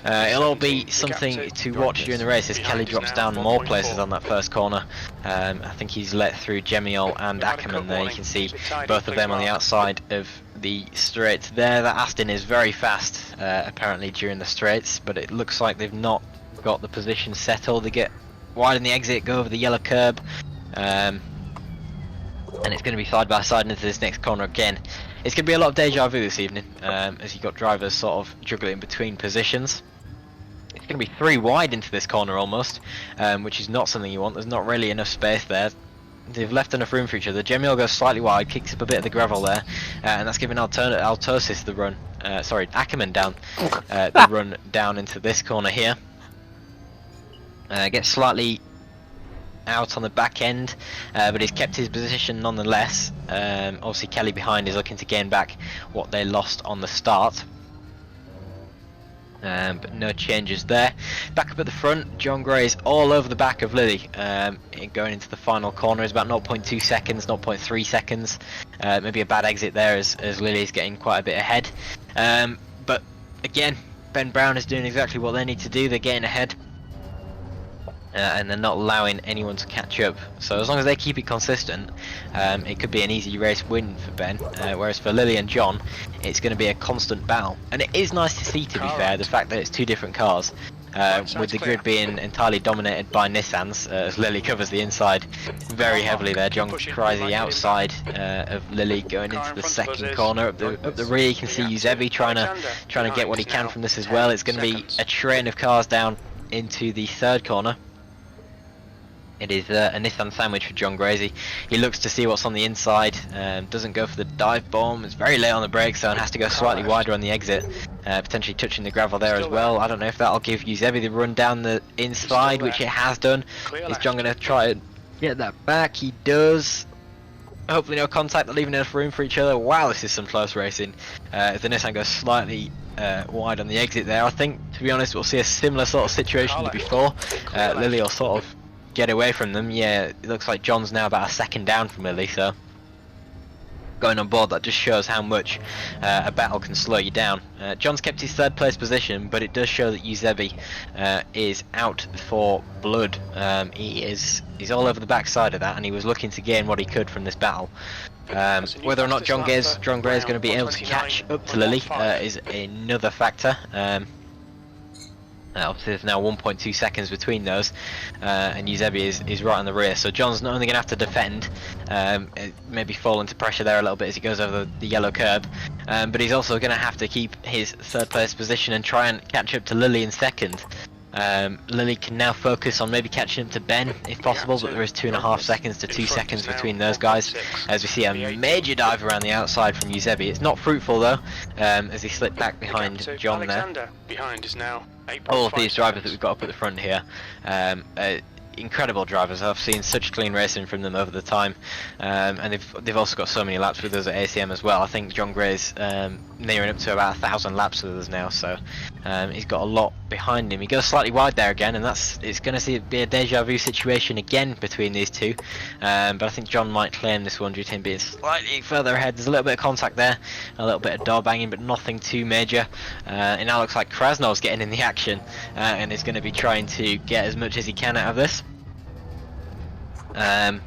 S3: It'll all be something to watch during the race as Kelly drops down more places on that first corner. I think he's let through Gemiol and Ackerman there. You can see both of them on the outside of the straights there. That Aston is very fast apparently during the straights, but it looks like they've not got the position settled. They get wide in the exit, go over the yellow curb, and it's going to be side by side into this next corner again. It's going to be a lot of deja vu this evening, as you've got drivers sort of juggling between positions. It's going to be 3 wide into this corner almost, which is not something you want. There's not really enough space there. They've left enough room for each other. Gemiol goes slightly wide, kicks up a bit of the gravel there, and that's giving Altosis the run. Ackerman down the run down into this corner here. Gets slightly out on the back end, but he's kept his position nonetheless. Obviously Kelly behind is looking to gain back what they lost on the start, but no changes there. Back up at the front, John Gray is all over the back of Lily, going into the final corner. Is about 0.2 seconds, 0.3 seconds, maybe a bad exit there as Lily is getting quite a bit ahead, but again Ben Brown is doing exactly what they need to do. They're getting ahead, and they're not allowing anyone to catch up. So as long as they keep it consistent, it could be an easy race win for Ben, whereas for Lily and John it's going to be a constant battle. And it is nice to see, to be fair, the fact that it's 2 different cars, with the grid being entirely dominated by Nissans, as Lily covers the inside very heavily there. John tries the outside of Lily going into the second corner. Up the rear you can see Eusebi trying to get what he can from this as well. It's going to be a train of cars down into the 3rd corner. It is a Nissan sandwich for John Gracie. He looks to see what's on the inside, doesn't go for the dive bomb. It's very late on the brakes, so, and has to go slightly wider on the exit, potentially touching the gravel there as well. I don't know if that'll give Eusebi the run down the inside, which it has done. Is John going to try and get that back? He does. Hopefully no contact, they're leaving enough room for each other. Wow, this is some close racing. As the Nissan goes slightly wide on the exit there. I think, to be honest, we'll see a similar sort of situation to before. Lily will sort of get away from them. Yeah, it looks like John's now about a second down from Lily, so going on board, that just shows how much a battle can slow you down. John's kept his 3rd place position, but it does show that Eusebi is out for blood. He's all over the backside of that, and he was looking to gain what he could from this battle. Whether or not John Gray is going to be able to catch up to Lily is another factor. Obviously there's now 1.2 seconds between those, and Eusebi is right on the rear, so John's not only going to have to defend, maybe fall into pressure there a little bit as he goes over the yellow curb, but he's also going to have to keep his 3rd place position and try and catch up to Lily in 2nd. Lily can now focus on maybe catching him to Ben if possible, but there is 2.5 seconds to 2 seconds between those guys, as we see a major dive around the outside from Eusebi. It's not fruitful though, as he slipped back behind John there.
S2: Behind is now
S3: all of these drivers that we've got up at the front here, incredible drivers. I've seen such clean racing from them over the time, and they've also got so many laps with us at ACM as well. I think John Gray's nearing up to about 1,000 laps with us now, so he's got a lot behind him. He goes slightly wide there again, and it's going to be a deja vu situation again between these two. But I think John might claim this one due to him being slightly further ahead. There's a little bit of contact there, a little bit of door banging, but nothing too major. It now looks like Krasnov's getting in the action, and is going to be trying to get as much as he can out of this. I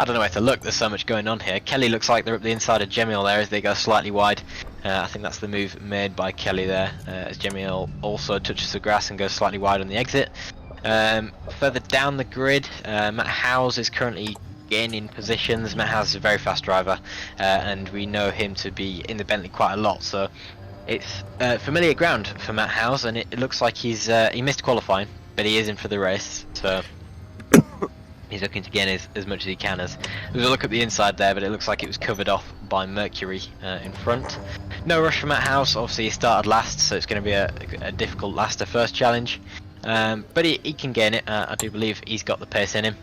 S3: don't know where to look, there's so much going on here. Kelly looks like they're up the inside of Jemiel there as they go slightly wide. I think that's the move made by Kelly there, as Jemiel also touches the grass and goes slightly wide on the exit. Further down the grid, Matt Howes is currently gaining positions. Matt Howes is a very fast driver, and we know him to be in the Bentley quite a lot, so it's familiar ground for Matt Howes, and it looks like he missed qualifying, but he is in for the race, so he's looking to gain as much as he can. There's a look at the inside there, but it looks like it was covered off by Mercury in front. No rush for Matt Howes. Obviously he started last, so it's going to be a difficult last to first challenge, but he can gain it. I do believe he's got the pace in him.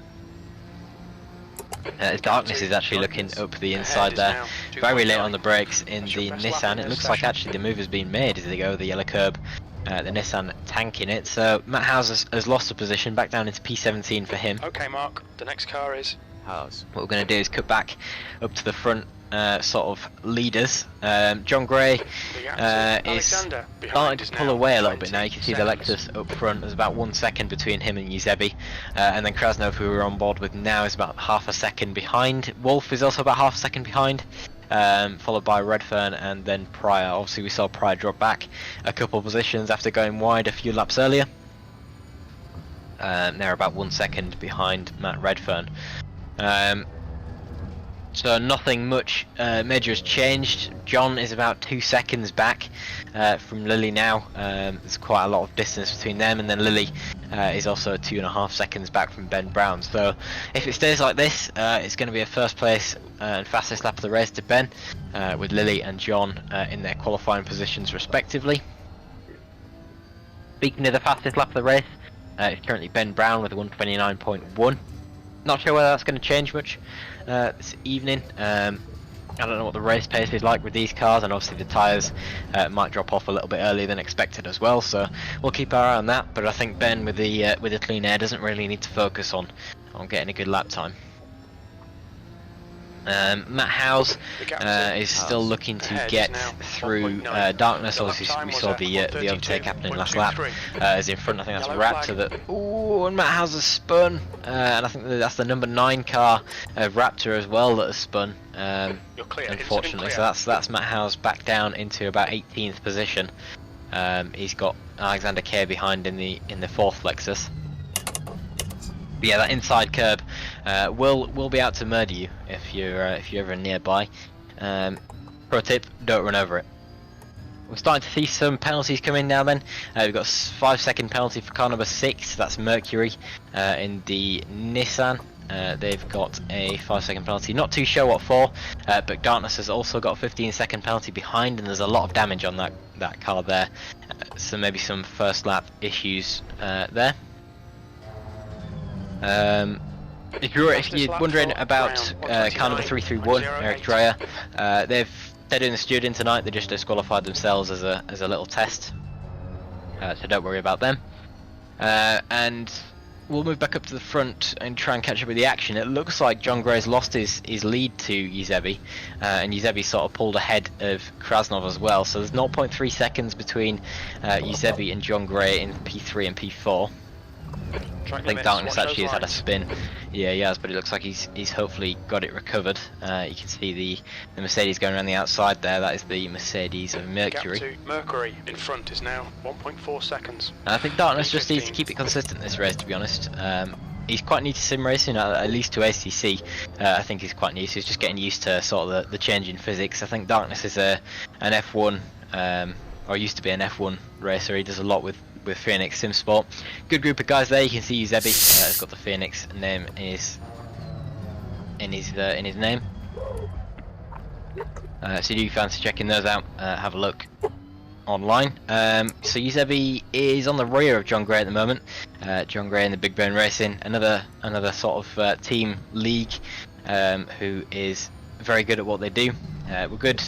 S3: Darkness is actually looking up the inside there, very late on the brakes in the Nissan. It looks like actually the move has been made as they go over the yellow curb. The Nissan tanking it, so Matt Howes has lost a position, back down into P17 for him.
S2: Okay, Mark, the next car is
S3: Howes. What we're going to do is cut back up to the front sort of leaders. John Gray is starting to pull away a little bit now. You can see the Lexus up front. There's about 1 second between him and Yuzebi, and then Krasnov, who we're on board with now, is about half a second behind. Wolf is also about half a second behind, followed by Redfern and then Pryor. Obviously we saw Pryor drop back a couple of positions after going wide a few laps earlier. They're about 1 second behind Matt Redfern. So nothing much major has changed. John is about 2 seconds back from Lily now. There's quite a lot of distance between them, and then Lily is also 2.5 seconds back from Ben Brown. So if it stays like this, it's going to be a first place and fastest lap of the race to Ben, with Lily and John in their qualifying positions respectively. Speaking of the fastest lap of the race, it's currently Ben Brown with a 1:29.1. Not sure whether that's going to change much this evening. I don't know what the race pace is like with these cars, and obviously the tyres might drop off a little bit earlier than expected as well, so we'll keep our eye on that. But I think Ben with the clean air doesn't really need to focus on getting a good lap time. Matt Howes is still looking to get through Darkness. Obviously we saw the overtake happening last lap, as in front. I think that's Raptor that, ooh, and Matt Howes has spun, and I think that's the number 9 car of Raptor as well that has spun, unfortunately. So that's Matt Howes back down into about 18th position. He's got Alexander Kerr behind in the 4th Lexus. But yeah, that inside curb will be out to murder you if you're ever nearby. Pro tip: don't run over it. We're starting to see some penalties come in now. Then we've got a 5-second penalty for car number 6. That's Mercury in the Nissan. They've got a 5-second penalty. Not too sure what for, but Darkness has also got a 15-second penalty behind, and there's a lot of damage on that car there. So maybe some first lap issues there. If you're wondering about car number 331, Eric Dreyer, they're doing the stewarding tonight. They just disqualified themselves as a little test, so don't worry about them. And we'll move back up to the front and try and catch up with the action. It looks like John Gray's lost his lead to Yuzebi, and Yuzebi sort of pulled ahead of Krasnov as well. So there's 0.3 seconds between Yuzebi and John Gray in P3 and P4. I think Darkness actually has had a spin. Yeah, he has, but it looks like he's hopefully got it recovered. You can see the Mercedes going around the outside there. That is the Mercedes of Mercury.
S2: Gap to Mercury in front is now 1.4 seconds.
S3: I think Darkness just needs to keep it consistent this race, to be honest. He's quite new to sim racing, at least to ACC. I think he's quite new, so he's just getting used to sort of the change in physics. I think Darkness is an F1, or used to be an F1 racer. He does a lot with Phoenix Sim Sport. Good group of guys there. You can see Yuzebi has got the Phoenix name in his name. So do you fancy checking those out? Have a look. online. So Eusebi is on the rear of John Gray at the moment. John Gray and the Big Brain Racing, another sort of team league, who is very good at what they do. We're good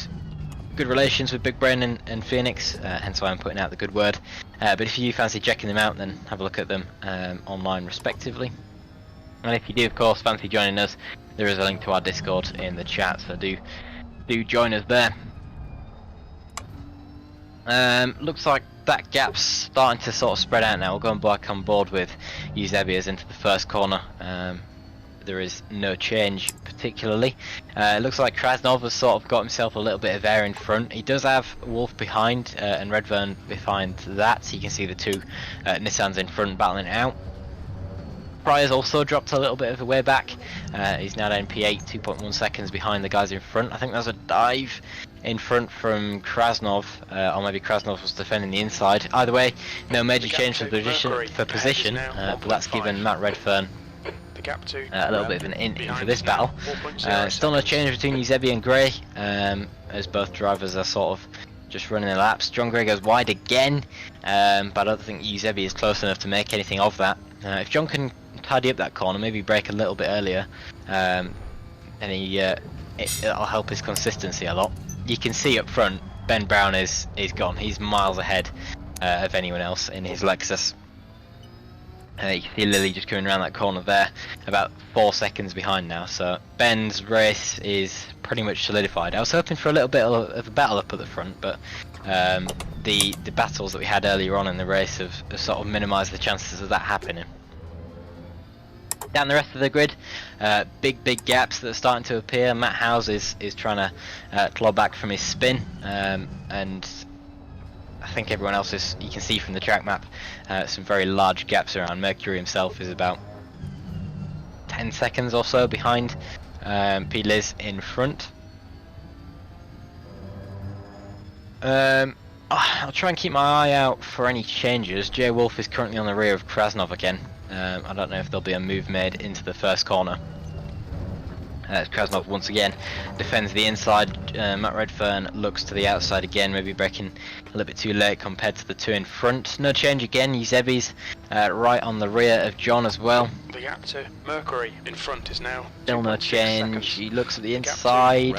S3: relations with Big Brain and Phoenix, hence why I'm putting out the good word. But if you fancy checking them out, then have a look at them online respectively. And if you do, of course, fancy joining us, there is a link to our Discord in the chat, so do join us there. Looks like that gap's starting to sort of spread out now. We're going back on board with Eusebius into the first corner. There is no change particularly. It looks like Krasnov has sort of got himself a little bit of air in front. He does have Wolf behind and Redfern behind that, so you can see the two Nissans in front battling it out. Pryor's also dropped a little bit of a way back. He's now down P8, 2.1 seconds behind the guys in front. I think there's a dive in front from Krasnov, or maybe Krasnov was defending the inside. Either way, no major change for position, but that's given Matt Redfern a little bit of an in for this battle. Still no change between Eusebi and Gray, as both drivers are sort of just running their laps. John Gray goes wide again, but I don't think Eusebi is close enough to make anything of that. If John can tidy up that corner, maybe brake a little bit earlier, and it'll help his consistency a lot. You can see up front, Ben Brown is gone. He's miles ahead of anyone else in his Lexus. You can see Lily just coming around that corner there, about 4 seconds behind now, so Ben's race is pretty much solidified. I was hoping for a little bit of a battle up at the front, but the battles that we had earlier on in the race have sort of minimised the chances of that happening. Down the rest of the grid, big gaps that are starting to appear. Matt Howes is trying to claw back from his spin, and I think everyone else is, you can see from the track map, some very large gaps around. Mercury himself is about 10 seconds or so behind P. Liz in front. I'll try and keep my eye out for any changes. Jay Wolf is currently on the rear of Krasnov again. I don't know if there'll be a move made into the first corner. As Krasnov once again defends the inside. Matt Redfern looks to the outside again, maybe braking a little bit too late compared to the two in front. No change again. Eusebi's right on the rear of John as well.
S2: The gap to Mercury in front is now
S3: still no change. He looks at the inside.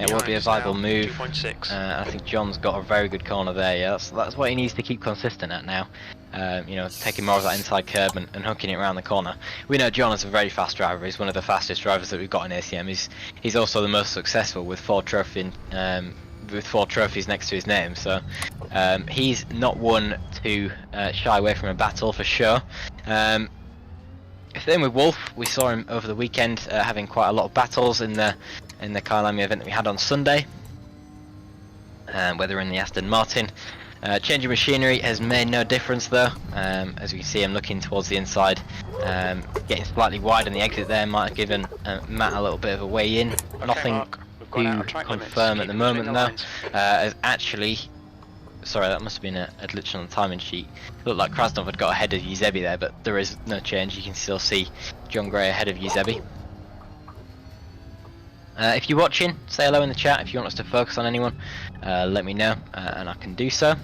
S3: It will be a viable move. I think John's got a very good corner there. Yeah, that's what he needs to keep consistent at now. You know, taking more of that inside curb and hooking it around the corner. We know John is a very fast driver. He's one of the fastest drivers that we've got in ACM. He's also the most successful with 4 trophies next to his name. So he's not one to shy away from a battle for sure. Same with Wolf. We saw him over the weekend having quite a lot of battles in the Kyalami event that we had on Sunday. Whether in the Aston Martin. Changing machinery has made no difference though, as we can see him looking towards the inside, getting slightly wide on the exit there might have given Matt a little bit of a way in. Nothing to confirm at the moment though, as actually, sorry, that must have been a glitch on the timing sheet. It looked like Krasnov had got ahead of Eusebi there, but there is no change. You can still see John Gray ahead of Eusebi. If you're watching, say hello in the chat. If you want us to focus on anyone, let me know and I can do so.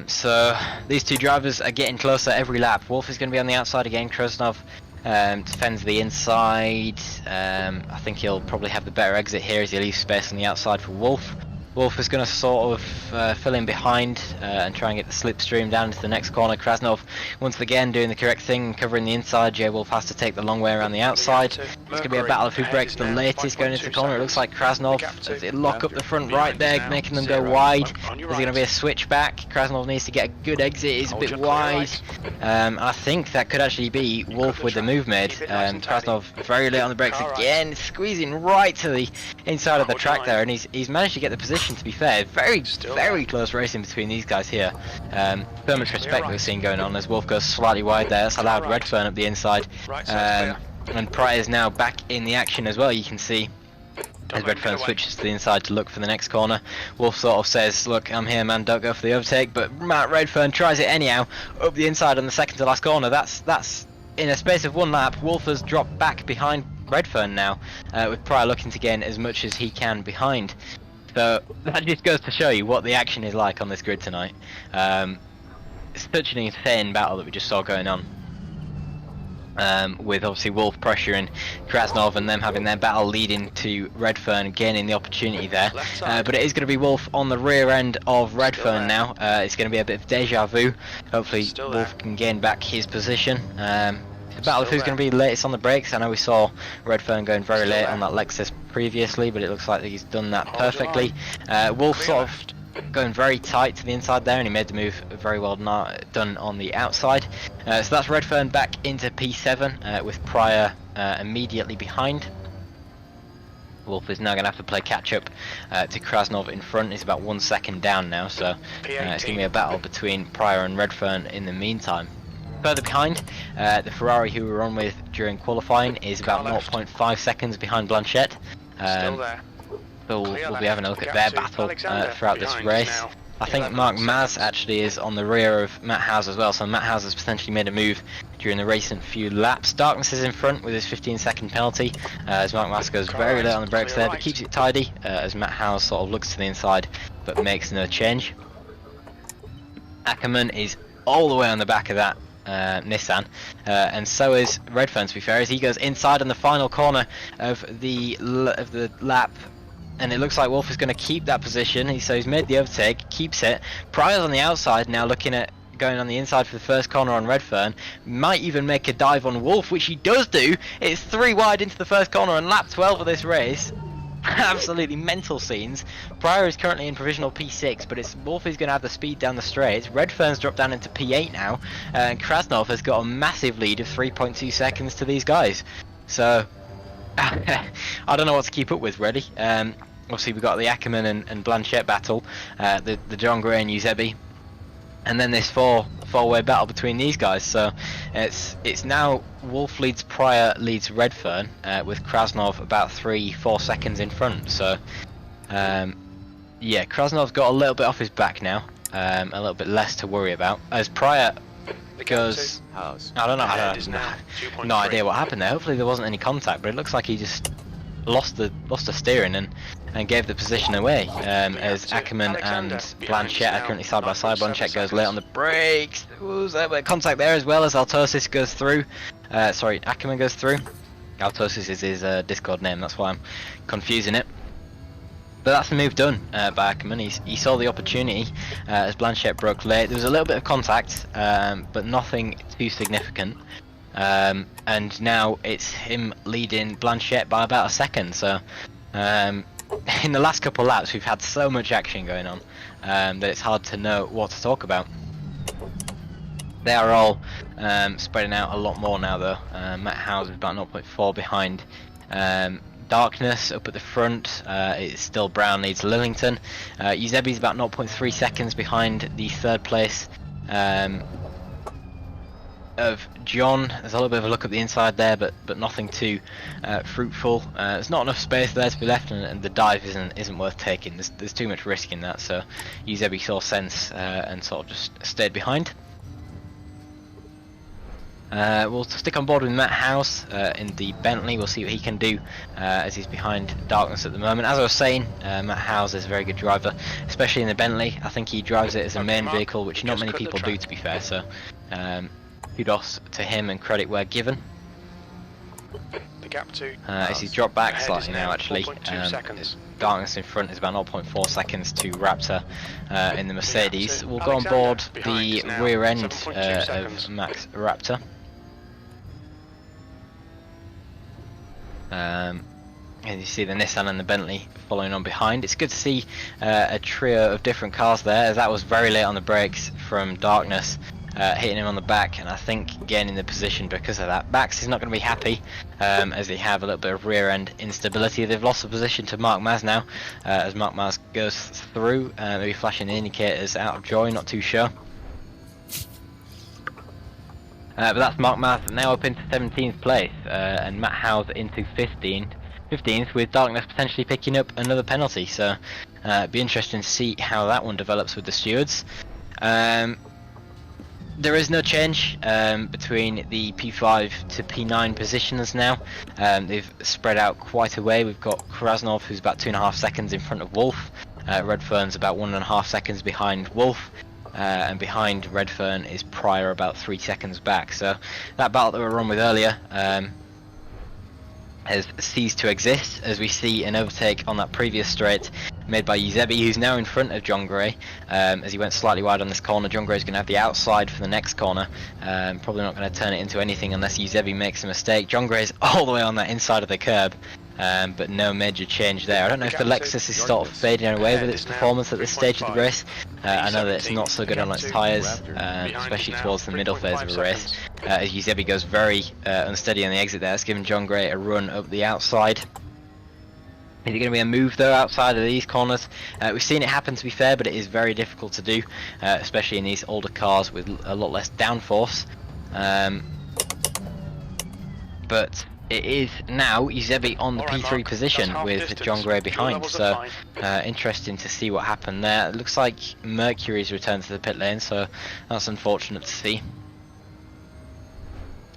S3: So these two drivers are getting closer every lap. Wolf is going to be on the outside again. Krasnov defends the inside. I think he'll probably have the better exit here as he leaves space on the outside for Wolf. Wolf is going to sort of fill in behind and try and get the slipstream down into the next corner. Krasnov once again doing the correct thing, covering the inside. Jay Wolf has to take the long way around the outside. It's going to be a battle of who breaks the latest going into the corner. It looks like Krasnov, as they lock up the front right there, making them go wide. There's going to be a switch back. Krasnov needs to get a good exit. He's a bit wide. I think that could actually be Wolf with the move made. Krasnov very late on the brakes again, squeezing right to the inside of the track there, and he's managed to get the position. To be fair, very close racing between these guys here. So much respect we're seeing going on as Wolf goes slightly wide there. That's allowed Redfern up the inside, and Pryor's now back in the action as well. You can see as Redfern switches to the inside to look for the next corner. Wolf sort of says, look, I'm here man, don't go for the overtake, but Matt Redfern tries it anyhow up the inside on the second to last corner. That's in a space of one lap. Wolf has dropped back behind Redfern now, with Pryor looking to gain as much as he can behind. So that just goes to show you what the action is like on this grid tonight. It's such an insane battle that we just saw going on. With obviously Wolf pressuring Krasnov and them having their battle leading to Redfern gaining the opportunity there. But it is going to be Wolf on the rear end of Redfern now. It's going to be a bit of deja vu. Hopefully Wolf can gain back his position. The battle of who's going to be latest on the brakes. I know we saw Redfern going very late on that Lexus previously, but it looks like he's done that perfectly. Wolf sort of going very tight to the inside there, and he made the move very well done on the outside. So that's Redfern back into P7 with Pryor immediately behind. Wolf is now going to have to play catch up to Krasnov in front. He's about 1 second down now, so it's going to be a battle between Pryor and Redfern in the meantime. Further behind, the Ferrari who we were on with during qualifying is about 0.5 seconds behind Blanchette.
S2: Still there.
S3: So we'll be having a look at their battle throughout this race. I think Mark Maz actually is on the rear of Matt Howes as well, so Matt Howes has potentially made a move during the recent few laps. Darkness is in front with his 15-second penalty, as Mark Maz goes very late on the brakes there, but keeps it tidy as Matt Howes sort of looks to the inside but makes no change. Ackerman is all the way on the back of that Nissan, and so is Redfern, to be fair, as he goes inside on the final corner of the lap. And it looks like Wolf is going to keep that position, so he's made the overtake, keeps it. Pryor's on the outside now, looking at going on the inside for the first corner on Redfern. Might even make a dive on Wolf, which he does do. It's 3 wide into the first corner on lap 12 of this race. Absolutely mental scenes. Pryor is currently in provisional P6, but it's Wolf is going to have the speed down the straight. Redfern's dropped down into P8 now, and Krasnov has got a massive lead of 3.2 seconds to these guys. So, I don't know what to keep up with, really. Obviously we've got the Ackerman and Blanchette battle, the John Gray and Eusebi, and then this four-way battle between these guys. So it's now Wolf leads Pryor, leads Redfern, with Krasnov about 3-4 seconds in front. So yeah, Krasnov's got a little bit off his back now, a little bit less to worry about, as Pryor goes, I don't know, no idea what happened there. Hopefully there wasn't any contact, but it looks like he just lost the steering and gave the position away, as Ackerman and Blanchette are currently side by side. Blanchette goes late on the brakes. Ooh, there's a bit of contact there as well as Altosis goes through. Sorry, Ackerman goes through. Altosis is his Discord name, that's why I'm confusing it. But that's the move done by Ackerman. He saw the opportunity as Blanchette broke late. There was a little bit of contact, but nothing too significant. And now it's him leading Blanchette by about a second. So in the last couple of laps we've had so much action going on that it's hard to know what to talk about. They are all spreading out a lot more now though. Matt Howes is about 0.4 behind Darkness up at the front. It's still Brown leads Lillington. Eusebi's about 0.3 seconds behind the third place of John. There's a little bit of a look at the inside there, but nothing too fruitful. There's not enough space there to be left, and the dive isn't worth taking. There's too much risk in that, so Eusebi saw sense and sort of just stayed behind. We'll stick on board with Matt Howes in the Bentley. We'll see what he can do as he's behind Darkness at the moment. As I was saying, Matt Howes is a very good driver, especially in the Bentley. I think he drives it as a main vehicle, which not many people do, to be fair, so kudos to him and credit where given.
S2: The gap to
S3: as he's dropped back slightly now, actually. Darkness in front is about 0.4 seconds to Raptor in the Mercedes. We'll go on board the rear end of Max Raptor. And you see the Nissan and the Bentley following on behind. It's good to see a trio of different cars there, as that was very late on the brakes from Darkness, hitting him on the back, and I think gaining the position because of that. Bax is not going to be happy as they have a little bit of rear end instability. They've lost the position to Mark Maz now, as Mark Maz goes through, maybe flashing the indicators out of joy, not too sure. But that's Mark Maz now up into 17th place, and Matt Howes into 15th, with Darkness potentially picking up another penalty, so it'd be interesting to see how that one develops with the stewards. There is no change between the P5 to P9 positions now. They've spread out quite a way. We've got Krasnov, who's about 2.5 seconds in front of Wolf. Redfern's about 1.5 seconds behind Wolf. And behind Redfern is Pryor, about 3 seconds back. So that battle that we were on with earlier has ceased to exist, as we see an overtake on that previous straight made by Yuzebi, who's now in front of John Gray. As he went slightly wide on this corner, John Gray's going to have the outside for the next corner. Probably not going to turn it into anything unless Yuzebi makes a mistake. John Gray's all the way on that inside of the curb, but no major change there. I don't know if the Lexus is sort of fading away with its performance at this stage of the race. I know that it's not so good on its tyres, especially towards the middle phase of the race. As Yuzebi goes very unsteady on the exit there, it's giving John Gray a run up the outside. Is it going to be a move though outside of these corners? We've seen it happen, to be fair, but it is very difficult to do, especially in these older cars with a lot less downforce. But it is now Yuzebi on the P3 position with John Gray behind, so interesting to see what happened there. It looks like Mercury's returned to the pit lane, so that's unfortunate to see.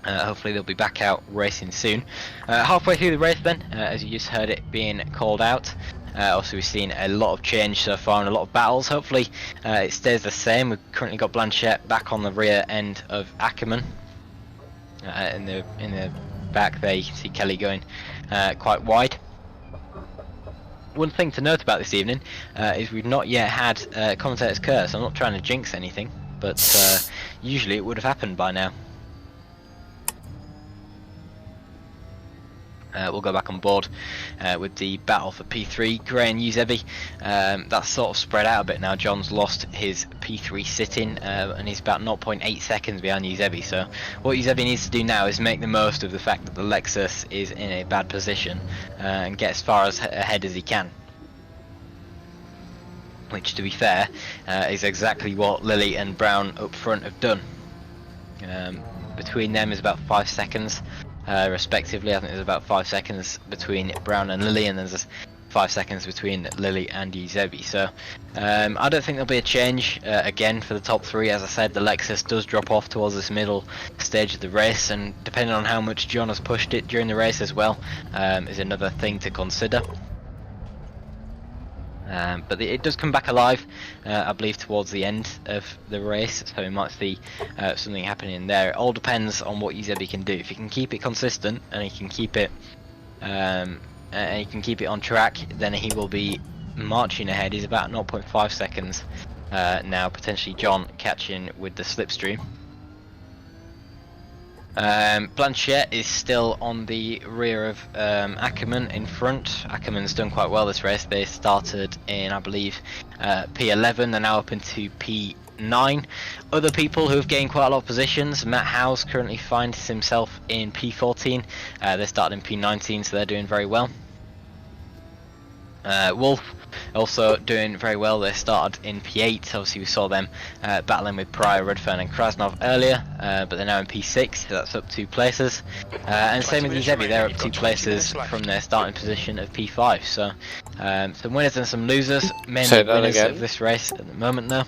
S3: Hopefully they'll be back out racing soon. Halfway through the race then, as you just heard it being called out. Also we've seen a lot of change so far and a lot of battles. Hopefully it stays the same. We've currently got Blanchett back on the rear end of Ackerman. In the back there you can see Kelly going quite wide. One thing to note about this evening is we've not yet had commentator's curse. I'm not trying to jinx anything, but usually it would have happened by now. We'll go back on board with the battle for P3. Gray and Yuzebi, that's sort of spread out a bit now. John's lost his P3 sit-in and he's about 0.8 seconds behind Yuzebi. So what Yuzebi needs to do now is make the most of the fact that the Lexus is in a bad position and get as far ahead as he can. Which, to be fair, is exactly what Lilly and Brown up front have done. Between them is about 5 seconds. Respectively. I think there's about 5 seconds between Brown and Lilly, and there's 5 seconds between Lilly and Yuzebi. So I don't think there'll be a change again for the top three. As I said, the Lexus does drop off towards this middle stage of the race, and depending on how much John has pushed it during the race as well, is another thing to consider. But it does come back alive, I believe, towards the end of the race, so we might see something happening there. It all depends on what Yuzebi can do. If he can keep it consistent and he can keep it on track, then he will be marching ahead. He's about 0.5 seconds now, potentially John catching with the slipstream. Blanchett is still on the rear of Ackerman in front. Ackerman's done quite well this race. They started in, I believe, P11. They're now up into P9. Other people who have gained quite a lot of positions. Matt Howes currently finds himself in P14. They started in P19, so they're doing very well. Wolf also doing very well. They started in P8. Obviously we saw them battling with Pryor, Redfern and Krasnov earlier, but they're now in P6, so that's up 2 places. And same with Yuzebi, they're up 2 places from their starting position of P5. So some winners and some losers, mainly winners of this race at the moment though.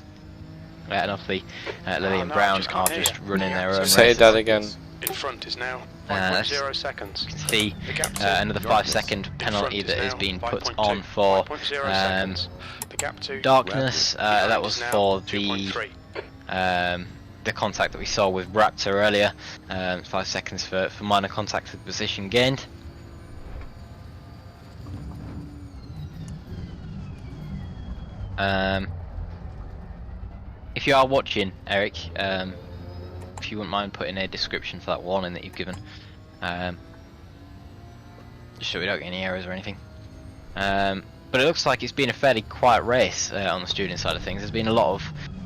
S3: And obviously Lilly and Brown are just running their own races.
S1: Say that again.
S2: In front is now 5.0 seconds.
S3: You can see another 5-second penalty that is being put on for darkness. That was for the contact that we saw with Raptor earlier. 5 seconds for minor contact with position gained. If you are watching, Eric, if you wouldn't mind putting a description for that warning that you've given, just so we don't get any errors or anything. But it looks like it's been a fairly quiet race on the student side of things. There's been a lot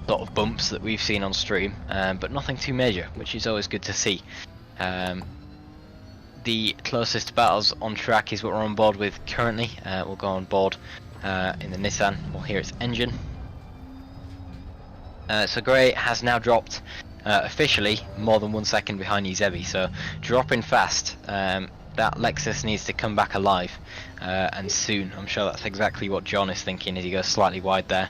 S3: of bumps that we've seen on stream, but nothing too major, which is always good to see. The closest battles on track is what we're on board with currently. We'll go on board in the Nissan. We'll hear its engine. So Gray has now dropped officially more than 1 second behind Yuzebi, so dropping fast that Lexus needs to come back alive, and soon. I'm sure that's exactly what John is thinking as he goes slightly wide there,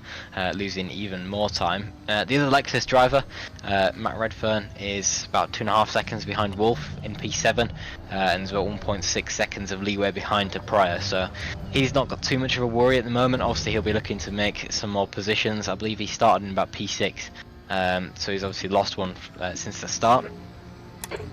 S3: losing even more time. The other Lexus driver, Matt Redfern, is about 2.5 seconds behind Wolf in P7, and there's about 1.6 seconds of leeway behind to Pryor, so he's not got too much of a worry at the moment. Obviously he'll be looking to make some more positions. I believe he started in about P6, so he's obviously lost one since the start.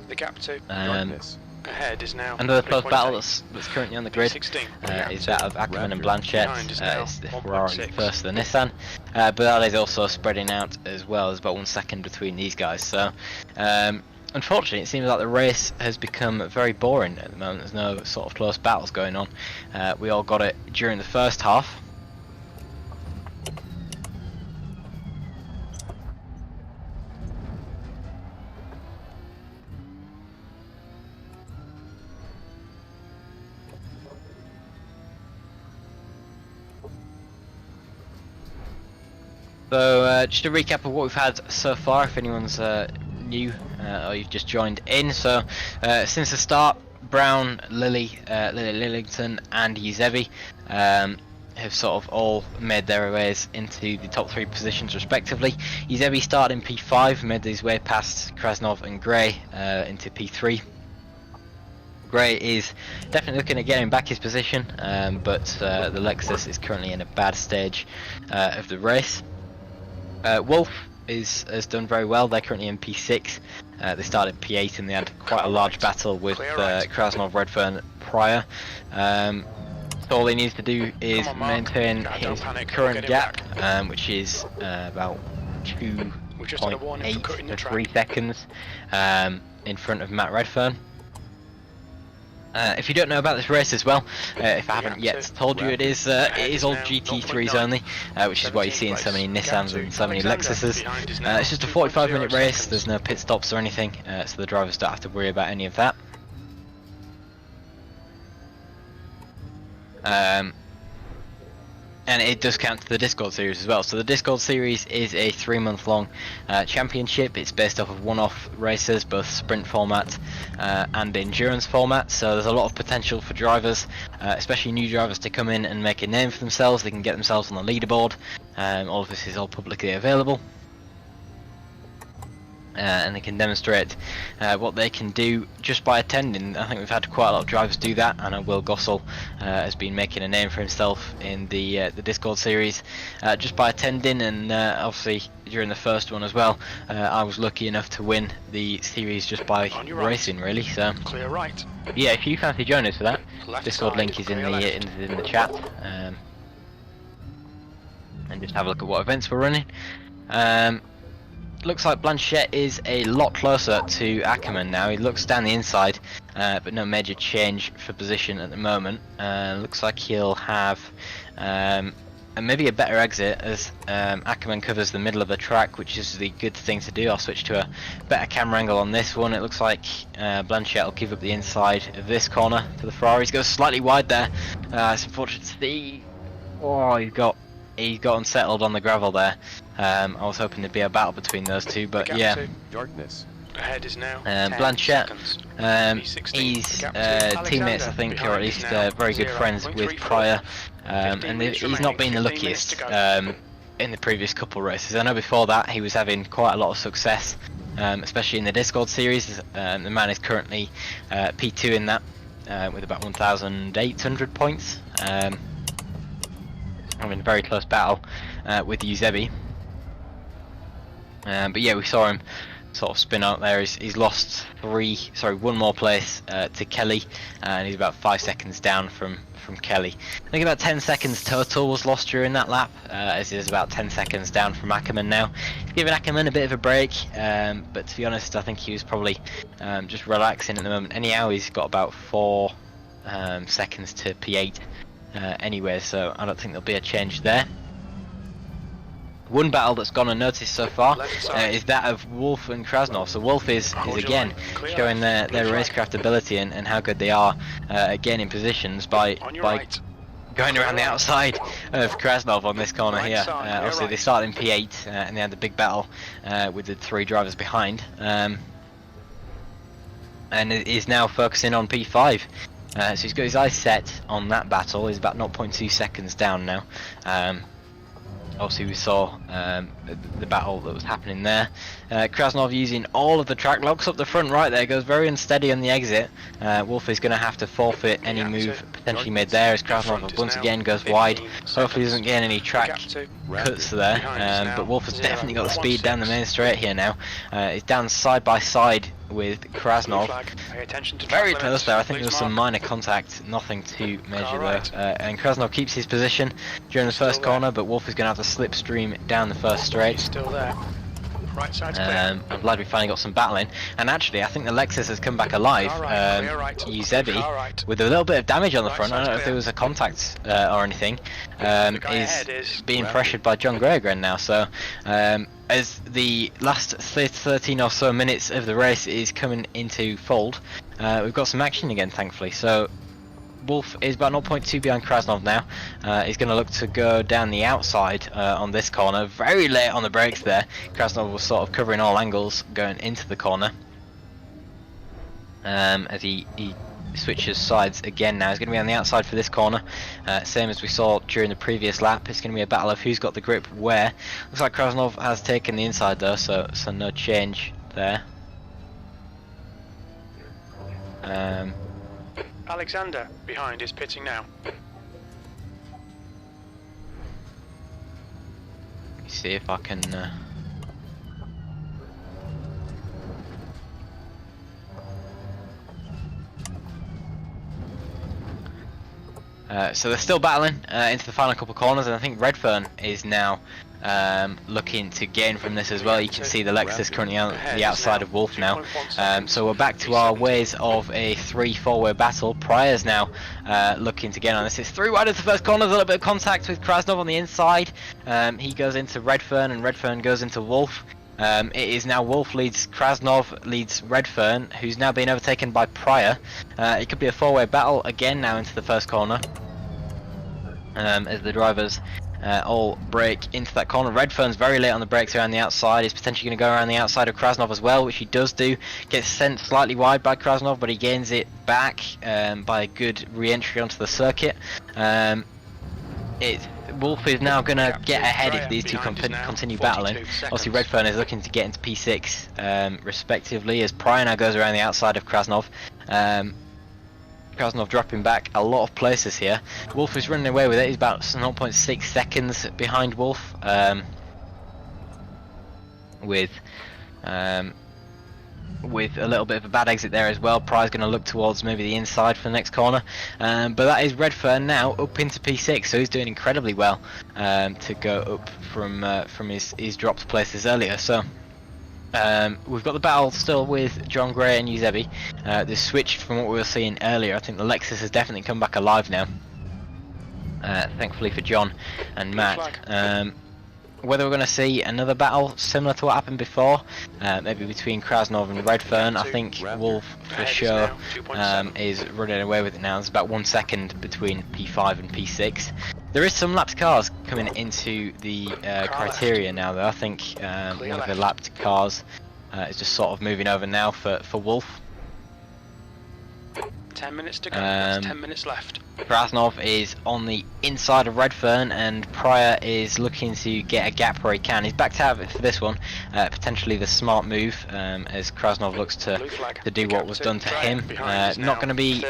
S2: The gap to
S3: Darkness.
S2: Ahead is now.
S3: Another close battle that's currently on the grid
S2: 16.
S3: is that of Ackerman and Blanchett. It's the Ferrari
S2: 1.6.
S3: versus the Nissan, but that is also spreading out as well. There's about 1 second between these guys, so unfortunately it seems like the race has become very boring at the moment. There's no sort of close battles going on. We all got it during the first half. So just a recap of what we've had so far, if anyone's new or you've just joined in. So since the start, Brown, Lily Lillington and Yuzevi have sort of all made their ways into the top 3 positions respectively. Yuzevi started in P5, made his way past Krasnov and Gray into P3. Gray is definitely looking at getting back his position, but the Lexus is currently in a bad stage of the race. Wolf has done very well. They're currently in P6. They started P8 and they had quite a large battle with Krasnov, Redfern, Pryor. So all he needs to do is maintain his current gap, which is about 2.8 to 3 seconds in front of Matt Redfern. If you don't know about this race as well, if I haven't yet told you, it is all GT3s only, which is why you see in so many Nissans and so many Lexuses. It's just a 45-minute race. There's no pit stops or anything, so the drivers don't have to worry about any of that. And it does count to the Discord series as well. So the Discord series is a 3-month-long championship. It's based off of one-off races, both sprint format and endurance format. So there's a lot of potential for drivers, especially new drivers, to come in and make a name for themselves. They can get themselves on the leaderboard. All of this is all publicly available. And they can demonstrate what they can do just by attending. I think we've had quite a lot of drivers do that. I know Will Gossell has been making a name for himself in the Discord series just by attending, and obviously during the first one as well. I was lucky enough to win the series just by racing, really. So
S2: clear right.
S3: Yeah, if you fancy joining us for that,
S2: Left
S3: Discord
S2: side,
S3: link is in the chat, and just have a look at what events we're running. Looks like Blanchett is a lot closer to Ackerman now. He looks down the inside, but no major change for position at the moment. Looks like he'll have maybe a better exit as Ackerman covers the middle of the track, which is the good thing to do. I'll switch to a better camera angle on this one. It looks like Blanchett will give up the inside of this corner to the Ferraris. Goes slightly wide there. It's unfortunate to see. Oh, he got unsettled on the gravel there. I was hoping there'd be a battle between those two, but yeah.
S2: Darkness. Ahead is now.
S3: Blanchett, he's teammates, I think, or at least very good friends with Pryor, and he's not been the luckiest in the previous couple races. I know before that he was having quite a lot of success, especially in the Discord series. The man is currently P2 in that with about 1,800 points. Having a very close battle with Yuzebi. But yeah, we saw him sort of spin out there. He's lost one more place to Kelly, and he's about 5 seconds down from Kelly. I think about 10 seconds total was lost during that lap, as he's about 10 seconds down from Ackerman now. He's giving Ackerman a bit of a break, but to be honest, I think he was probably just relaxing at the moment. Anyhow, he's got about 4 seconds to P8 anyway, so I don't think there'll be a change there. One battle that's gone unnoticed so far is that of Wolf and Krasnov. So Wolf is again showing their racecraft ability and how good they are again in positions by going around the outside of Krasnov on this corner here. Obviously they started in P8 and they had the big battle with the 3 drivers behind. and is now focusing on P5. So he's got his eyes set on that battle. He's about 0.2 seconds down now. Obviously we saw the battle that was happening there. Krasnov using all of the track locks up the front right there, goes very unsteady on the exit. Wolf is going to have to forfeit any move potentially made there as Krasnov once again goes wide. Hopefully he doesn't get any track cuts there, but Wolf has definitely got the speed down the main straight here now. He's down side by side with Krasnov. Very close there, I think there was some minor contact, nothing too major though. And Krasnov keeps his position during the first corner, but Wolf is going to have to slipstream down the first straight.
S2: Still there. Right side's clear.
S3: I'm glad we finally got some battling, and actually I think the Lexus has come back alive. Yuzebi, with a little bit of damage on the front. I don't know if there was a contact or anything. Is being pressured by John Gray now. So as the last 13 or so minutes of the race is coming into fold, we've got some action again, thankfully. So Wolf is about 0.2 behind Krasnov now. He's going to look to go down the outside on this corner. Very late on the brakes there. Krasnov was sort of covering all angles going into the corner. As he switches sides again now. He's going to be on the outside for this corner. Same as we saw during the previous lap. It's going to be a battle of who's got the grip where. Looks like Krasnov has taken the inside though, so no change there.
S2: Alexander behind is pitting now.
S3: Let me see if I can. So they're still battling into the final couple of corners, and I think Redfern is now looking to gain from this as well. You can see the Lexus currently on the outside of Wolf now. So we're back to our ways of a 3-4 way battle. Pryor's now looking to get on this. It's 3 wide of the first corner, a little bit of contact with Krasnov on the inside. He goes into Redfern and Redfern goes into Wolf. It is now Wolf leads Krasnov, leads Redfern, who's now being overtaken by Pryor. It could be a 4-way battle again now into the first corner. As the drivers all brake into that corner. Redfern's very late on the brakes around the outside. He's potentially going to go around the outside of Krasnov as well, which he does do. Gets sent slightly wide by Krasnov, but he gains it back by a good re-entry onto the circuit. Wolf is now going to get ahead if these two continue battling. Obviously Redfern is looking to get into P6 respectively, as Pryor now goes around the outside of Krasnov. Krasnov dropping back a lot of places here. Wolf is running away with it. He's about 0.6 seconds behind Wolf, with a little bit of a bad exit there as well. Pryor's going to look towards maybe the inside for the next corner, but that is Redfern now up into P6, so he's doing incredibly well to go up from his dropped places earlier. So we've got the battle still with John Gray and Yuzebi. This switched from what we were seeing earlier. I think the Lexus has definitely come back alive now, thankfully for John and Matt. Whether we're going to see another battle similar to what happened before, maybe between Krasnov and Redfern, I think Wolf for sure is running away with it now. There's about 1 second between P5 and P6. There is some lapped cars coming into the criteria now though. I think one of the lapped cars is just sort of moving over now for Wolf.
S2: 10 minutes to go, that's 10 minutes left.
S3: Krasnov is on the inside of Redfern, and Pryor is looking to get a gap where he can. He's backed out of it for this one, potentially the smart move, as Krasnov looks to do what was done to him. Not going to be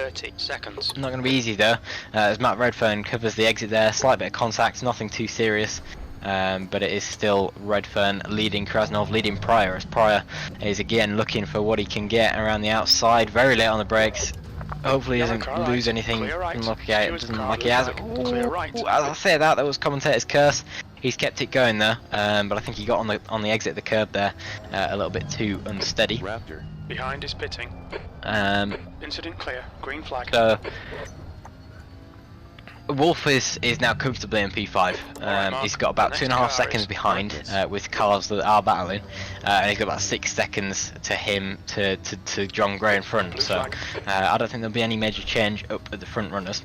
S3: easy though, as Matt Redfern covers the exit there. Slight bit of contact, nothing too serious. But it is still Redfern leading Krasnov, leading Pryor, as Pryor is again looking for what he can get around the outside. Very late on the brakes. Hopefully he doesn't lose anything. Doesn't look like he has. Ooh, as I say that was commentator's curse. He's kept it going there, but I think he got on the exit of the curb there a little bit too unsteady.
S2: Raptor behind is pitting. Incident clear. Green flag.
S3: So Wolf is now comfortably in P5. He's got about 2.5 seconds behind with cars that are battling, and he's got about 6 seconds to him to John Gray in front. So I don't think there'll be any major change up at the front runners.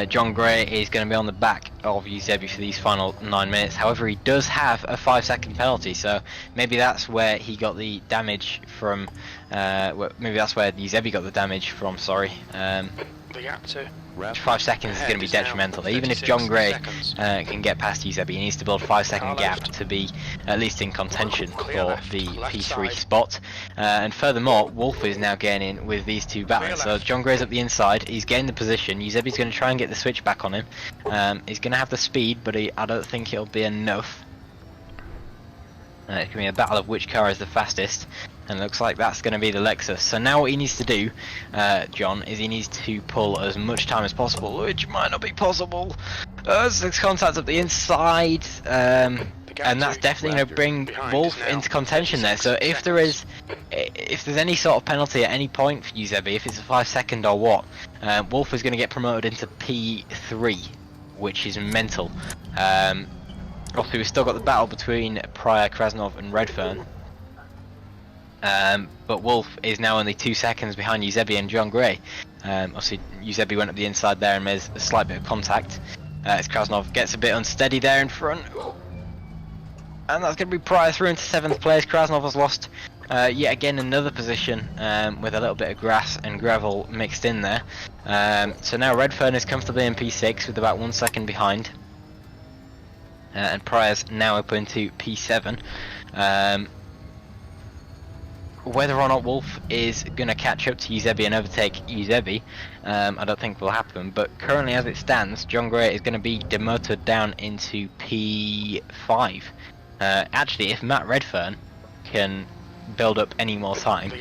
S3: John Gray is going to be on the back of Eusebi for these final 9 minutes. However, he does have a 5-second penalty, so maybe that's where he got the damage from. Maybe that's where Eusebi got the damage from. Sorry.
S2: The gap to
S3: 5 seconds is going to be detrimental. Even if John Gray can get past Eusebi, he needs to build a 5-second gap to be at least in contention for the P3 spot. And furthermore, Wolf is now gaining with these two battles. So John Gray's up the inside, he's gained the position. Eusebi's going to try and get the switch back on him. He's going to have the speed, but I don't think it'll be enough. It's going to be a battle of which car is the fastest. And it looks like that's going to be the Lexus. So now what he needs to do, John, is he needs to pull as much time as possible, which might not be possible. 6 contacts up the inside, and that's definitely going to bring Wolf into contention there. So if there's any sort of penalty at any point for Eusebi, if it's a 5-second or what, Wolf is going to get promoted into P3, which is mental. Obviously, we've still got the battle between Pryor, Krasnov, and Redfern. But Wolf is now only 2 seconds behind Eusebi and John Gray. Obviously, Eusebi went up the inside there and made a slight bit of contact. As Krasnov gets a bit unsteady there in front. And that's going to be Pryor through into 7th place. Krasnov has lost yet again another position with a little bit of grass and gravel mixed in there. So now Redfern is comfortably in P6 with about 1 second behind. And Pryor's now up into P7. Whether or not Wolf is going to catch up to Eusebi and overtake Eusebi, I don't think will happen, but currently as it stands, John Gray is going to be demoted down into P5. Actually, if Matt Redfern can build up any more time,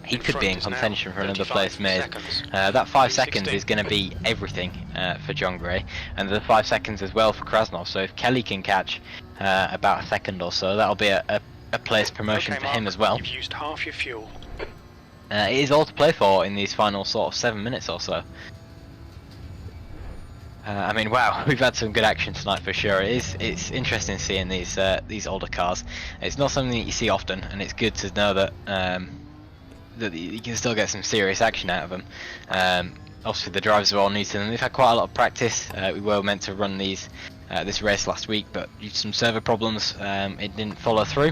S3: he could be in contention for another place made. That 5 seconds is going to be everything for John Gray, and the 5 seconds as well for Krasnov, so if Kelly can catch about a second or so, that'll be a place promotion for him as well.
S2: You've used half your fuel.
S3: It is all to play for in these final sort of 7 minutes or so. I mean, wow, we've had some good action tonight for sure. It's interesting seeing these older cars. It's not something that you see often, and it's good to know that that you can still get some serious action out of them. Obviously, the drivers are all new to them. They've had quite a lot of practice. We were meant to run this race last week, but due to some server problems, it didn't follow through.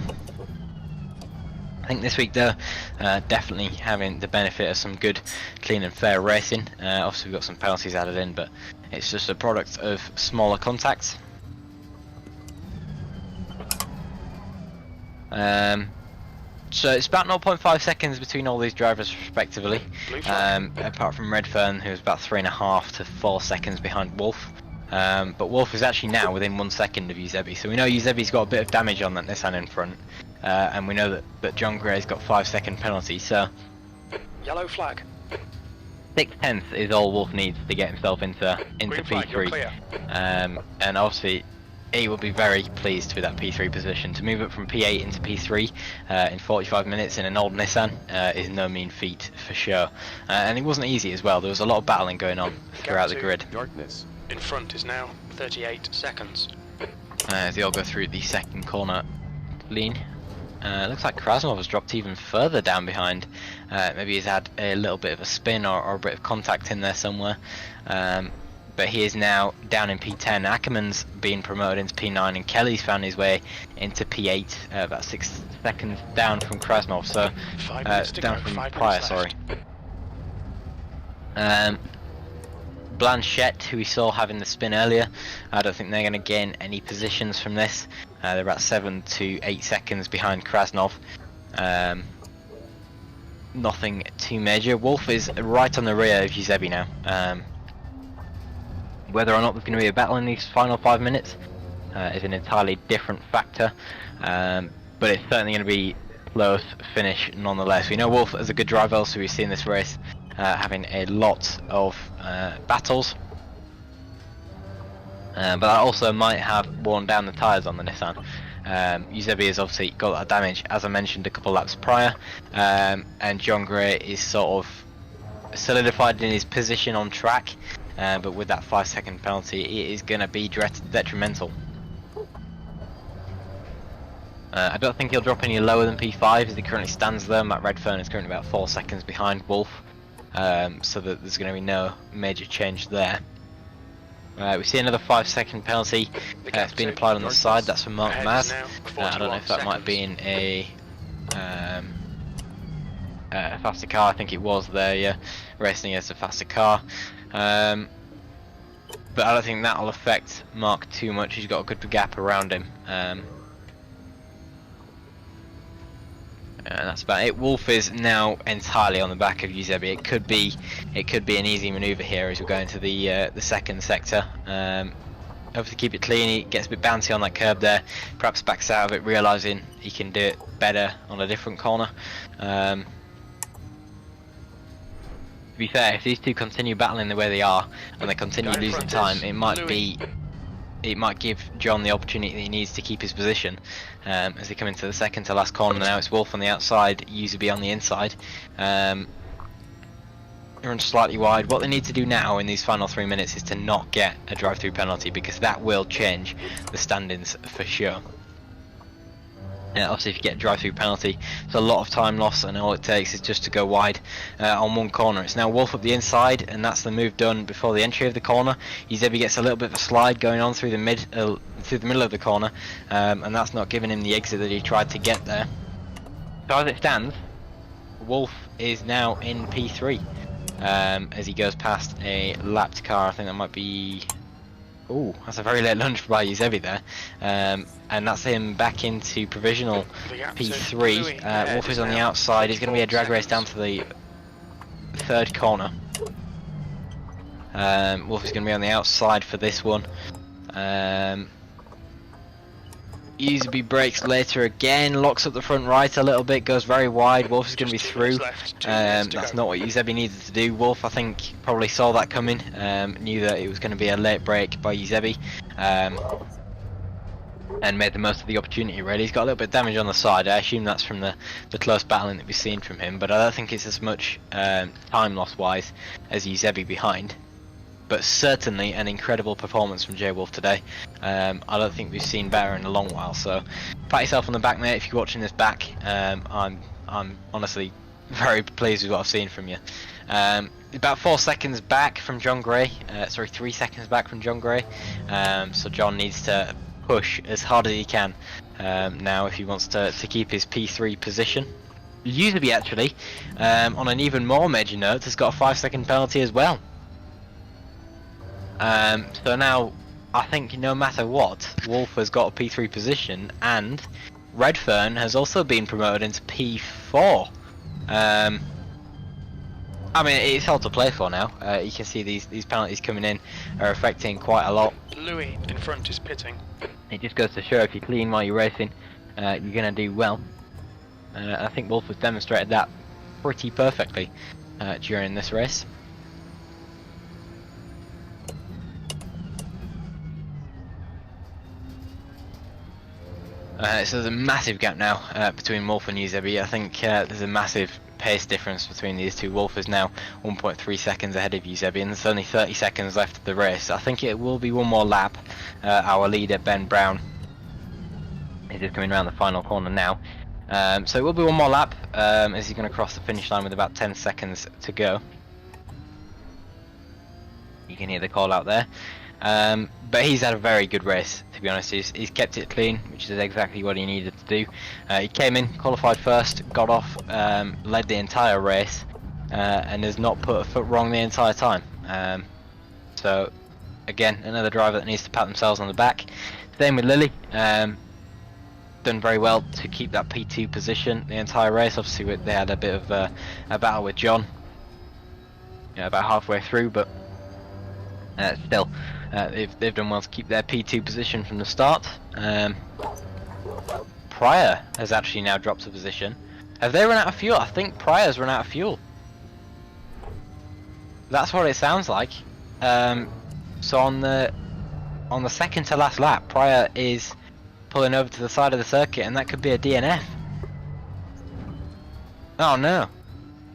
S3: I think this week though, definitely having the benefit of some good, clean and fair racing. Obviously we've got some penalties added in, but it's just a product of smaller contacts. So it's about 0.5 seconds between all these drivers respectively, apart from Redfern, who's about 3.5 to 4 seconds behind Wolf. But Wolf is actually now within 1 second of Eusebi, so we know Eusebi's got a bit of damage on that Nissan in front, and we know that John Gray's got 5-second penalty, so
S2: Yellow flag.
S3: 6/10 is all Wolf needs to get himself into P3, and obviously he will be very pleased with that P3 position. To move up from P8 into P3 in 45 minutes in an old Nissan is no mean feat for sure, and it wasn't easy as well. There was a lot of battling going on throughout the grid.
S2: Darkness. In front is now 38 seconds.
S3: As they all go through the second corner lean. Looks like Krasnov has dropped even further down behind. Maybe he's had a little bit of a spin or a bit of contact in there somewhere. But he is now down in P10. Ackerman's been promoted into P9 and Kelly's found his way into P8, about 6 seconds down from Krasnov, so down from Pryor, sorry. Blanchette, who we saw having the spin earlier, I don't think they're going to gain any positions from this. They're about 7 to 8 seconds behind Krasnov. Nothing too major. Wolf is right on the rear of Eusebi now. Whether or not there's going to be a battle in these final 5 minutes is an entirely different factor, but it's certainly going to be close finish nonetheless. We know Wolf is a good driver, so we've seen this race having a lot of battles, but that also might have worn down the tyres on the Nissan. Eusebi has obviously got that damage, as I mentioned a couple laps prior, and John Gray is sort of solidified in his position on track, but with that 5-second penalty it is going to be detrimental. I don't think he'll drop any lower than P5 as he currently stands there. Matt Redfern is currently about 4 seconds behind Wolf. so that there's going to be no major change there. We see another 5-second penalty. It's been applied on the side. That's for Mark Maz. I don't know if that might have been a faster car. I think it was there, yeah, racing against a faster car. But I don't think that'll affect Mark too much. He's got a good gap around him. And that's about it. Wolf is now entirely on the back of Eusebi. It could be an easy manoeuvre here as we go into the second sector. Hopefully keep it clean. He gets a bit bouncy on that curb there. Perhaps backs out of it, realising he can do it better on a different corner. To be fair, if these two continue battling the way they are and they continue losing time, it might give John the opportunity that he needs to keep his position as they come into the second to last corner. Now it's Wolf on the outside, Eusebi on the inside. Run slightly wide. What they need to do now in these final 3 minutes is to not get a drive-through penalty, because that will change the standings for sure. Obviously if you get a drive-through penalty, it's a lot of time lost, and all it takes is just to go wide on one corner. It's now Wolf up the inside, and that's the move done before the entry of the corner. Eusebi gets a little bit of a slide going on through the middle of the corner, and that's not giving him the exit that he tried to get there. So as it stands, Wolf is now in P3 as he goes past a lapped car. I think that might be... Oh, that's a very late lunge by Eusebi there. And that's him back into provisional P3. Wolf is on the outside. He's going to be a drag race down to the third corner. Wolf is going to be on the outside for this one. Eusebi brakes later again, locks up the front right a little bit, goes very wide. Wolf is going to be through. That's not what Eusebi needed to do. Wolf, I think, probably saw that coming, knew that it was going to be a late break by Eusebi, and made the most of the opportunity really. He's got a little bit of damage on the side. I assume that's from the close battling that we've seen from him, but I don't think it's as much time loss wise as Eusebi behind. But certainly an incredible performance from J Wolf today. I don't think we've seen better in a long while. So pat yourself on the back, mate, if you're watching this back. I'm honestly very pleased with what I've seen from you. About 4 seconds back from John Gray. 3 seconds back from John Gray. So John needs to push as hard as he can now if he wants to keep his P3 position. Eusebi actually, on an even more major note, has got a 5-second penalty as well. So now, I think no matter what, Wolf has got a P3 position, and Redfern has also been promoted into P4. I mean, it's hard to play for now. You can see these penalties coming in are affecting quite a lot.
S2: Louis in front is pitting.
S3: It just goes to show if you're clean while you're racing, you're going to do well. I think Wolf has demonstrated that pretty perfectly during this race. So there's a massive gap now between Wolf and Eusebi. I think there's a massive pace difference between these two. Wolf is now 1.3 seconds ahead of Eusebi, and there's only 30 seconds left of the race. I think it will be one more lap. Our leader, Ben Brown, is just coming around the final corner now. So it will be one more lap as he's going to cross the finish line with about 10 seconds to go. You can hear the call out there. But he's had a very good race, to be honest. He's kept it clean, which is exactly what he needed to do. He came in, qualified first, got off, led the entire race, and has not put a foot wrong the entire time. So, again, another driver that needs to pat themselves on the back. Same with Lily. Done very well to keep that P2 position the entire race. Obviously, they had a bit of a battle with John, about halfway through, but still. They've done well to keep their P2 position from the start. Pryor has actually now dropped a position. Have they run out of fuel? I think Pryor's run out of fuel. That's what it sounds like. So on the second to last lap, Pryor is pulling over to the side of the circuit, and that could be a DNF. Oh no.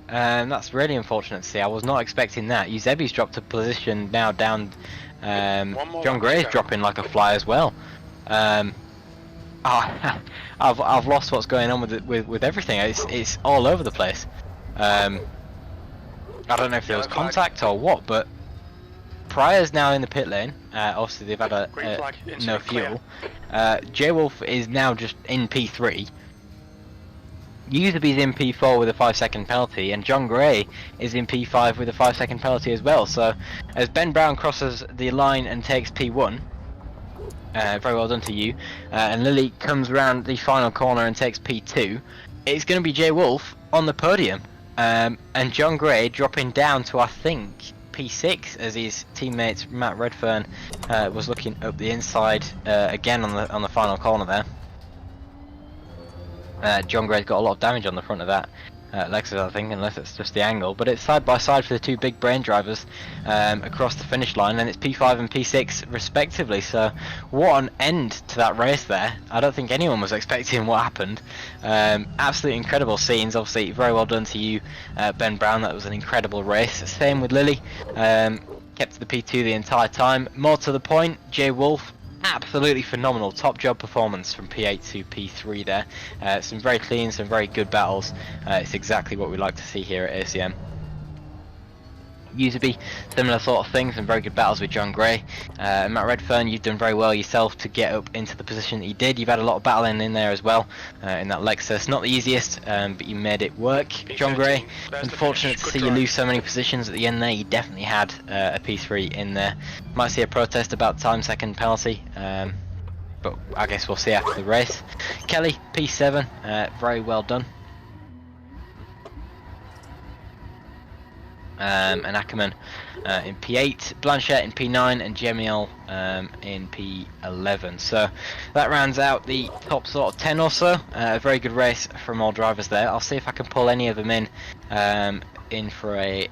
S3: That's really unfortunate to see. I was not expecting that. Eusebi's dropped a position now down. John Gray's dropping like a fly as well. I've lost what's going on with everything. It's all over the place. I don't know if there was
S2: Yellow flag.
S3: contact or what, but Pryor's now in the pit lane. Obviously, they've had
S2: Green flag,
S3: no
S2: incident clear.
S3: fuel. J-Wolf is now just in P3. Usaby's in P4 with a 5-second penalty, and John Gray is in P5 with a 5-second penalty as well. So, as Ben Brown crosses the line and takes P1, very well done to you, and Lily comes around the final corner and takes P2, it's going to be Jay Wolf on the podium, and John Gray dropping down to, I think, P6 as his teammate Matt Redfern was looking up the inside again on the final corner there. John Gray's got a lot of damage on the front of that Lexus, I think, unless it's just the angle. But it's side by side for the two big brain drivers across the finish line, and it's P5 and P6 respectively. So what an end to that race there. I don't think anyone was expecting what happened. Absolutely incredible scenes. Obviously, very well done to you, Ben Brown. That was an incredible race. Same with Lily. Kept to the P2 the entire time. More to the point, Jay Wolf, absolutely phenomenal top job performance from P8 to P3 there. Some very clean, some very good battles. It's exactly what we like to see here at ACM. Usaby, similar sort of things, some very good battles with John Gray. Matt Redfern, you've done very well yourself to get up into the position that you did. You've had a lot of battling in there as well, in that Lexus. Not the easiest, but you made it work. John Gray, unfortunate to see you lose so many positions at the end there. You definitely had a P3 in there. Might see a protest about time-second penalty, but I guess we'll see after the race. Kelly, P7, very well done. And Ackerman in P8, Blanchett in P9, and Jemiel in P11. So that rounds out the top sort of 10 or so. A very good race from all drivers there. I'll see if I can pull any of them in for a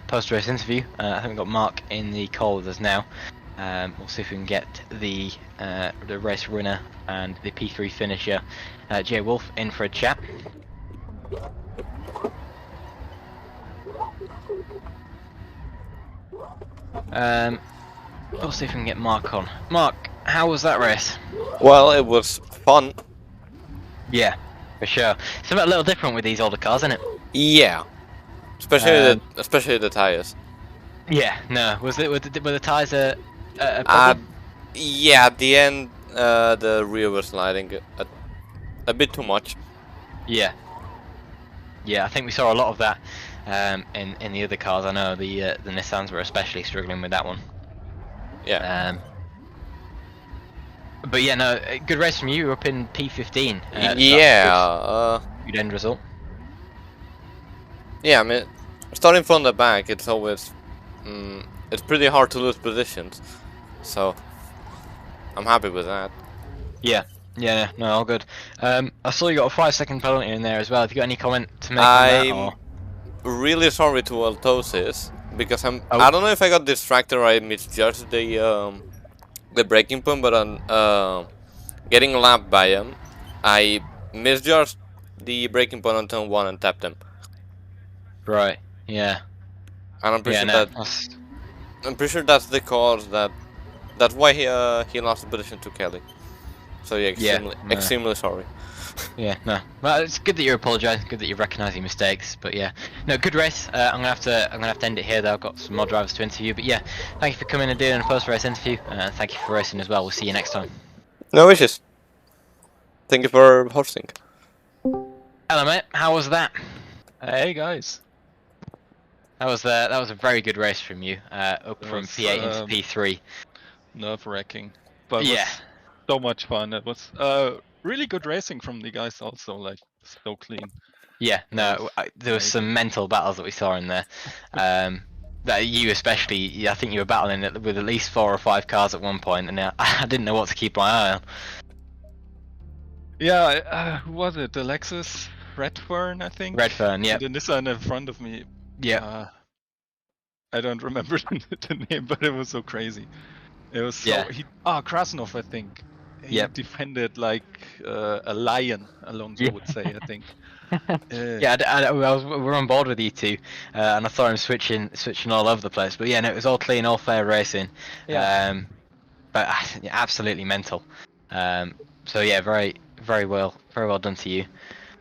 S3: post-race interview. I think we've got Mark in the call with us now. We'll see if we can get the race winner and the P3 finisher, Jay Wolf, in for a chat. We'll see if we can get Mark on. Mark, how was that race?
S1: Well, it was fun.
S3: Yeah, for sure. Something a little different with these older cars, isn't it?
S1: Yeah, especially the tires.
S3: Yeah, no. Were the tyres a problem?
S1: Yeah, at the end, the rear was sliding a bit too much.
S3: Yeah. Yeah, I think we saw a lot of that in the other cars. I know the Nissans were especially struggling with that one.
S1: Yeah.
S3: But yeah, no, good race from you. You were up in P15.
S1: Yeah.
S3: Good end result.
S1: Yeah, I mean, starting from the back, it's always it's pretty hard to lose positions. So I'm happy with that.
S3: Yeah. Yeah, no, all good. I saw you got a 5-second penalty in there as well. Have you got any comment to make on that? Or?
S1: Really sorry to Altosis because I don't know if I got distracted or I misjudged the braking point, but on getting lapped by him, I misjudged the braking point on turn 1 and tapped him.
S3: Right. Yeah.
S1: And I'm pretty sure that's the cause that's why he lost the position to Kelly. So yeah, extremely sorry.
S3: Yeah, no. Well, it's good that you're apologising. Good that you're recognising mistakes. But yeah, no, good race. I'm gonna have to end it here. Though I've got some more drivers to interview. But yeah, thank you for coming and doing a post-race interview. Thank you for racing as well. We'll see you next time.
S1: No issues. Thank you for hosting.
S3: Hello, mate. How was that?
S4: Hey guys.
S3: That was a very good race from you. Up from P8 into P3.
S4: Nerve-wracking, but
S3: yeah.
S4: So much fun. It was really good racing from the guys also, like so clean.
S3: Yeah, no, there was some mental battles that we saw in there. That you especially, I think you were battling with at least 4 or 5 cars at one point, and I didn't know what to keep my eye on.
S4: Yeah, who was it? The Lexus Redfern, I think.
S3: Redfern, yeah.
S4: The Nissan in front of me.
S3: Yeah.
S4: I don't remember the name, but it was so crazy. It was so Krasnov, I think. He defended like a lion, Alonso would say, I think.
S3: Yeah, we're on board with you two, and I saw him switching all over the place. But yeah, no, it was all clean, all fair racing.
S4: Yeah.
S3: But absolutely mental. So yeah, very well done to you.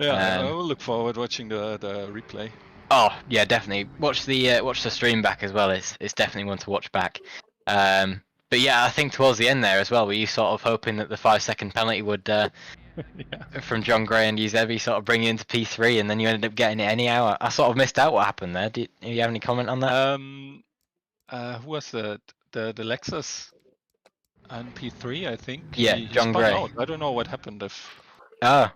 S4: Yeah, I will look forward watching the replay.
S3: Oh yeah, definitely. Watch the stream back as well. It's definitely one to watch back. But yeah, I think towards the end there as well, were you sort of hoping that the 5-second penalty would from John Gray and Eusebi sort of bring you into P3, and then you ended up getting it anyhow? I sort of missed out what happened there. Do you have any comment on that?
S4: Who was the Lexus on P3? I think
S3: Yeah,
S4: he
S3: John
S4: spun
S3: Gray.
S4: out. I don't know what happened. If
S3: Oh,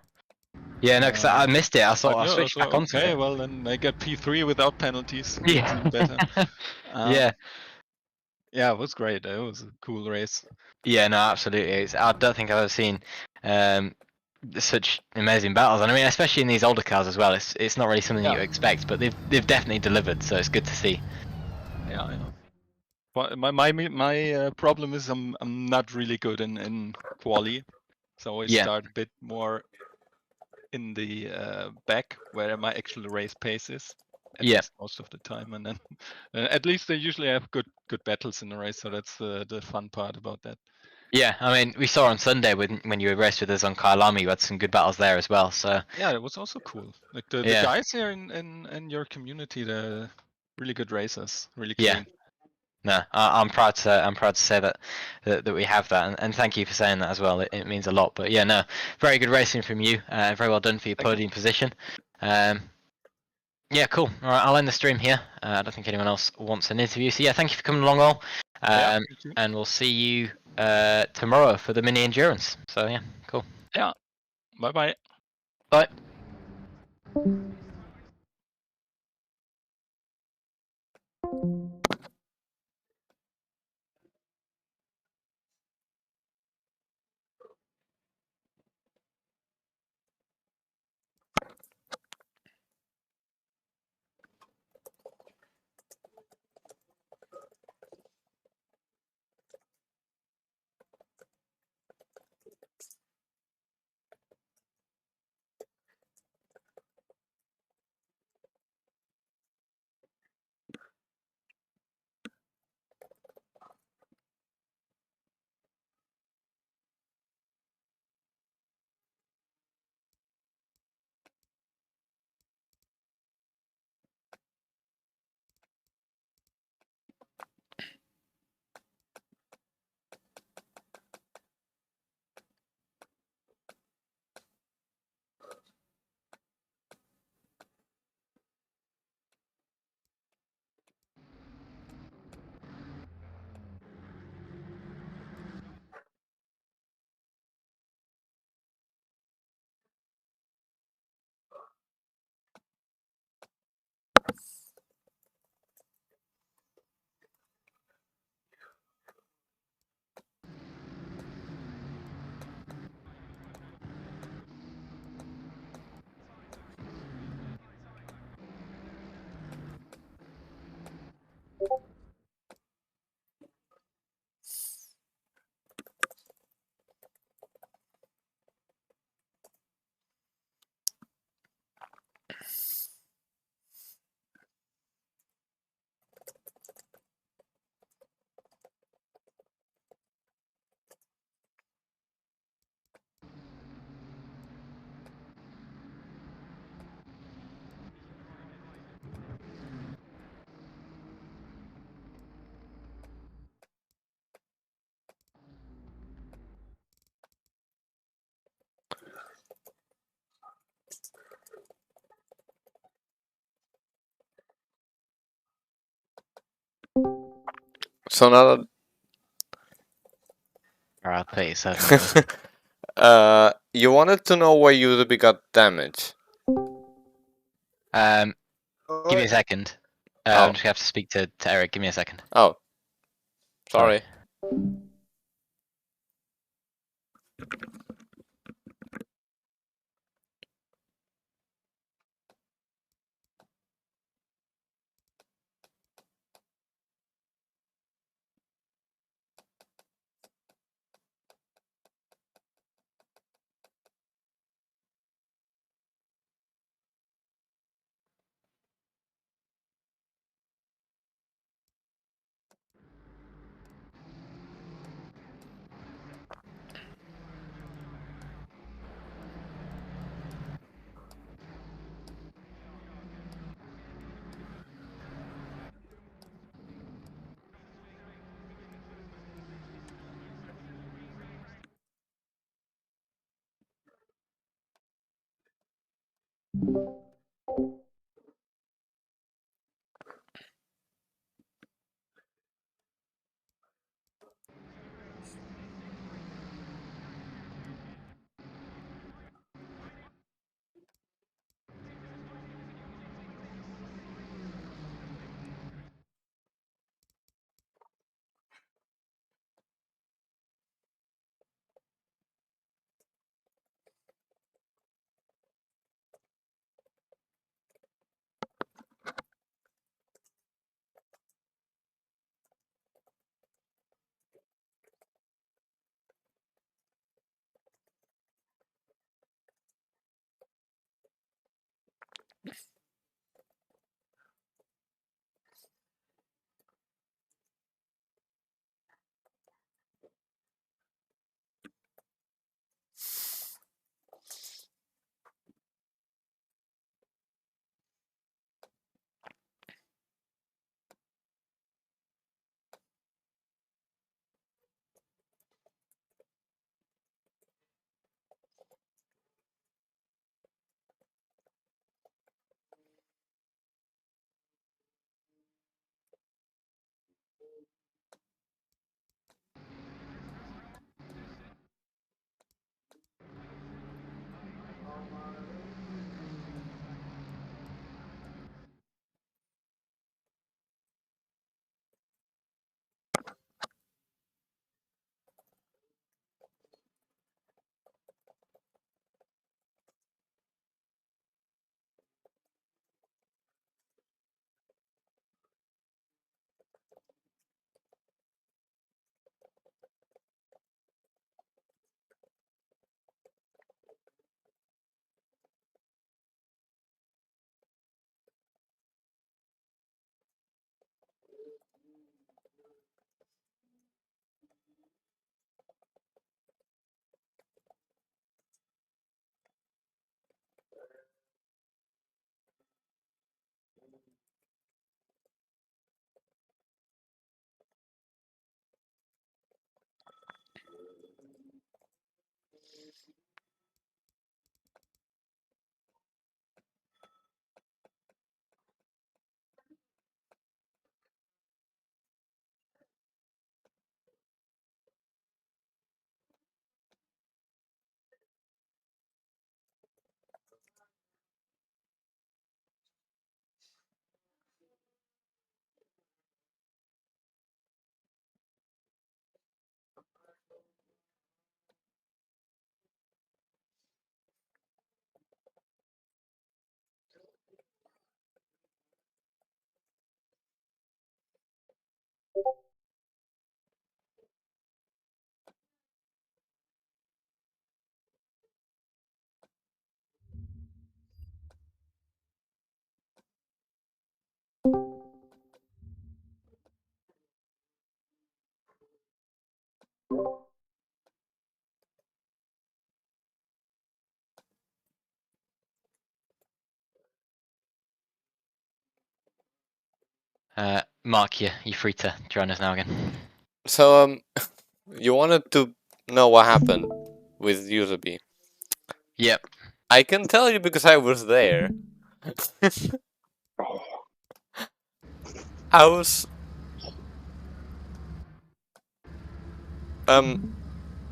S3: yeah, no, because I missed it. I
S4: but
S3: thought I
S4: no,
S3: switched
S4: so
S3: back onto
S4: okay,
S3: it.
S4: well then I get P3 without penalties. That's
S3: Yeah.
S4: even better.
S3: Yeah.
S4: Yeah, it was great. It was a cool race.
S3: Yeah, no, absolutely. I don't think I've ever seen such amazing battles, and I mean, especially in these older cars as well. It's not really something
S4: Yeah.
S3: you expect, but they've definitely delivered, so it's good to see.
S4: Yeah. But my problem is I'm not really good in quali, so I start a bit more in the back where my actual race pace is. At least most of the time, and then at least they usually have good battles in the race, so that's the fun part about that.
S3: Yeah, I mean, we saw on Sunday when you were raced with us on Kailami, you had some good battles there as well. So
S4: yeah, it was also cool. Like the guys here in your community, they're really good racers, really clean.
S3: No, I'm proud to say that we have that, and thank you for saying that as well. It means a lot. But yeah, no, very good racing from you. Very well done for your podium position. Yeah, cool. All right, I'll end the stream here. I don't think anyone else wants an interview. So yeah, thank you for coming along, all. And we'll see you tomorrow for the mini endurance. So yeah, cool.
S4: Yeah. Bye.
S3: Bye.
S1: So now
S3: Alright, I'll pay yourself.
S1: you wanted to know why USB got damaged.
S3: Give me a second. I'm just gonna have to speak to Eric. Give me a second.
S1: Oh, sorry.
S3: Mark, you're free to join us now again.
S1: So, you wanted to know what happened with user B?
S3: Yep.
S1: I can tell you because I was there. I was...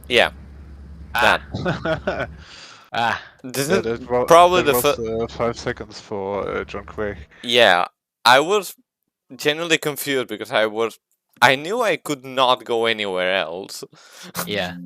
S1: yeah. That. This is probably the first...
S5: 5 seconds for John Quake.
S1: Yeah, I was genuinely confused because I knew I could not go anywhere else.
S3: Yeah.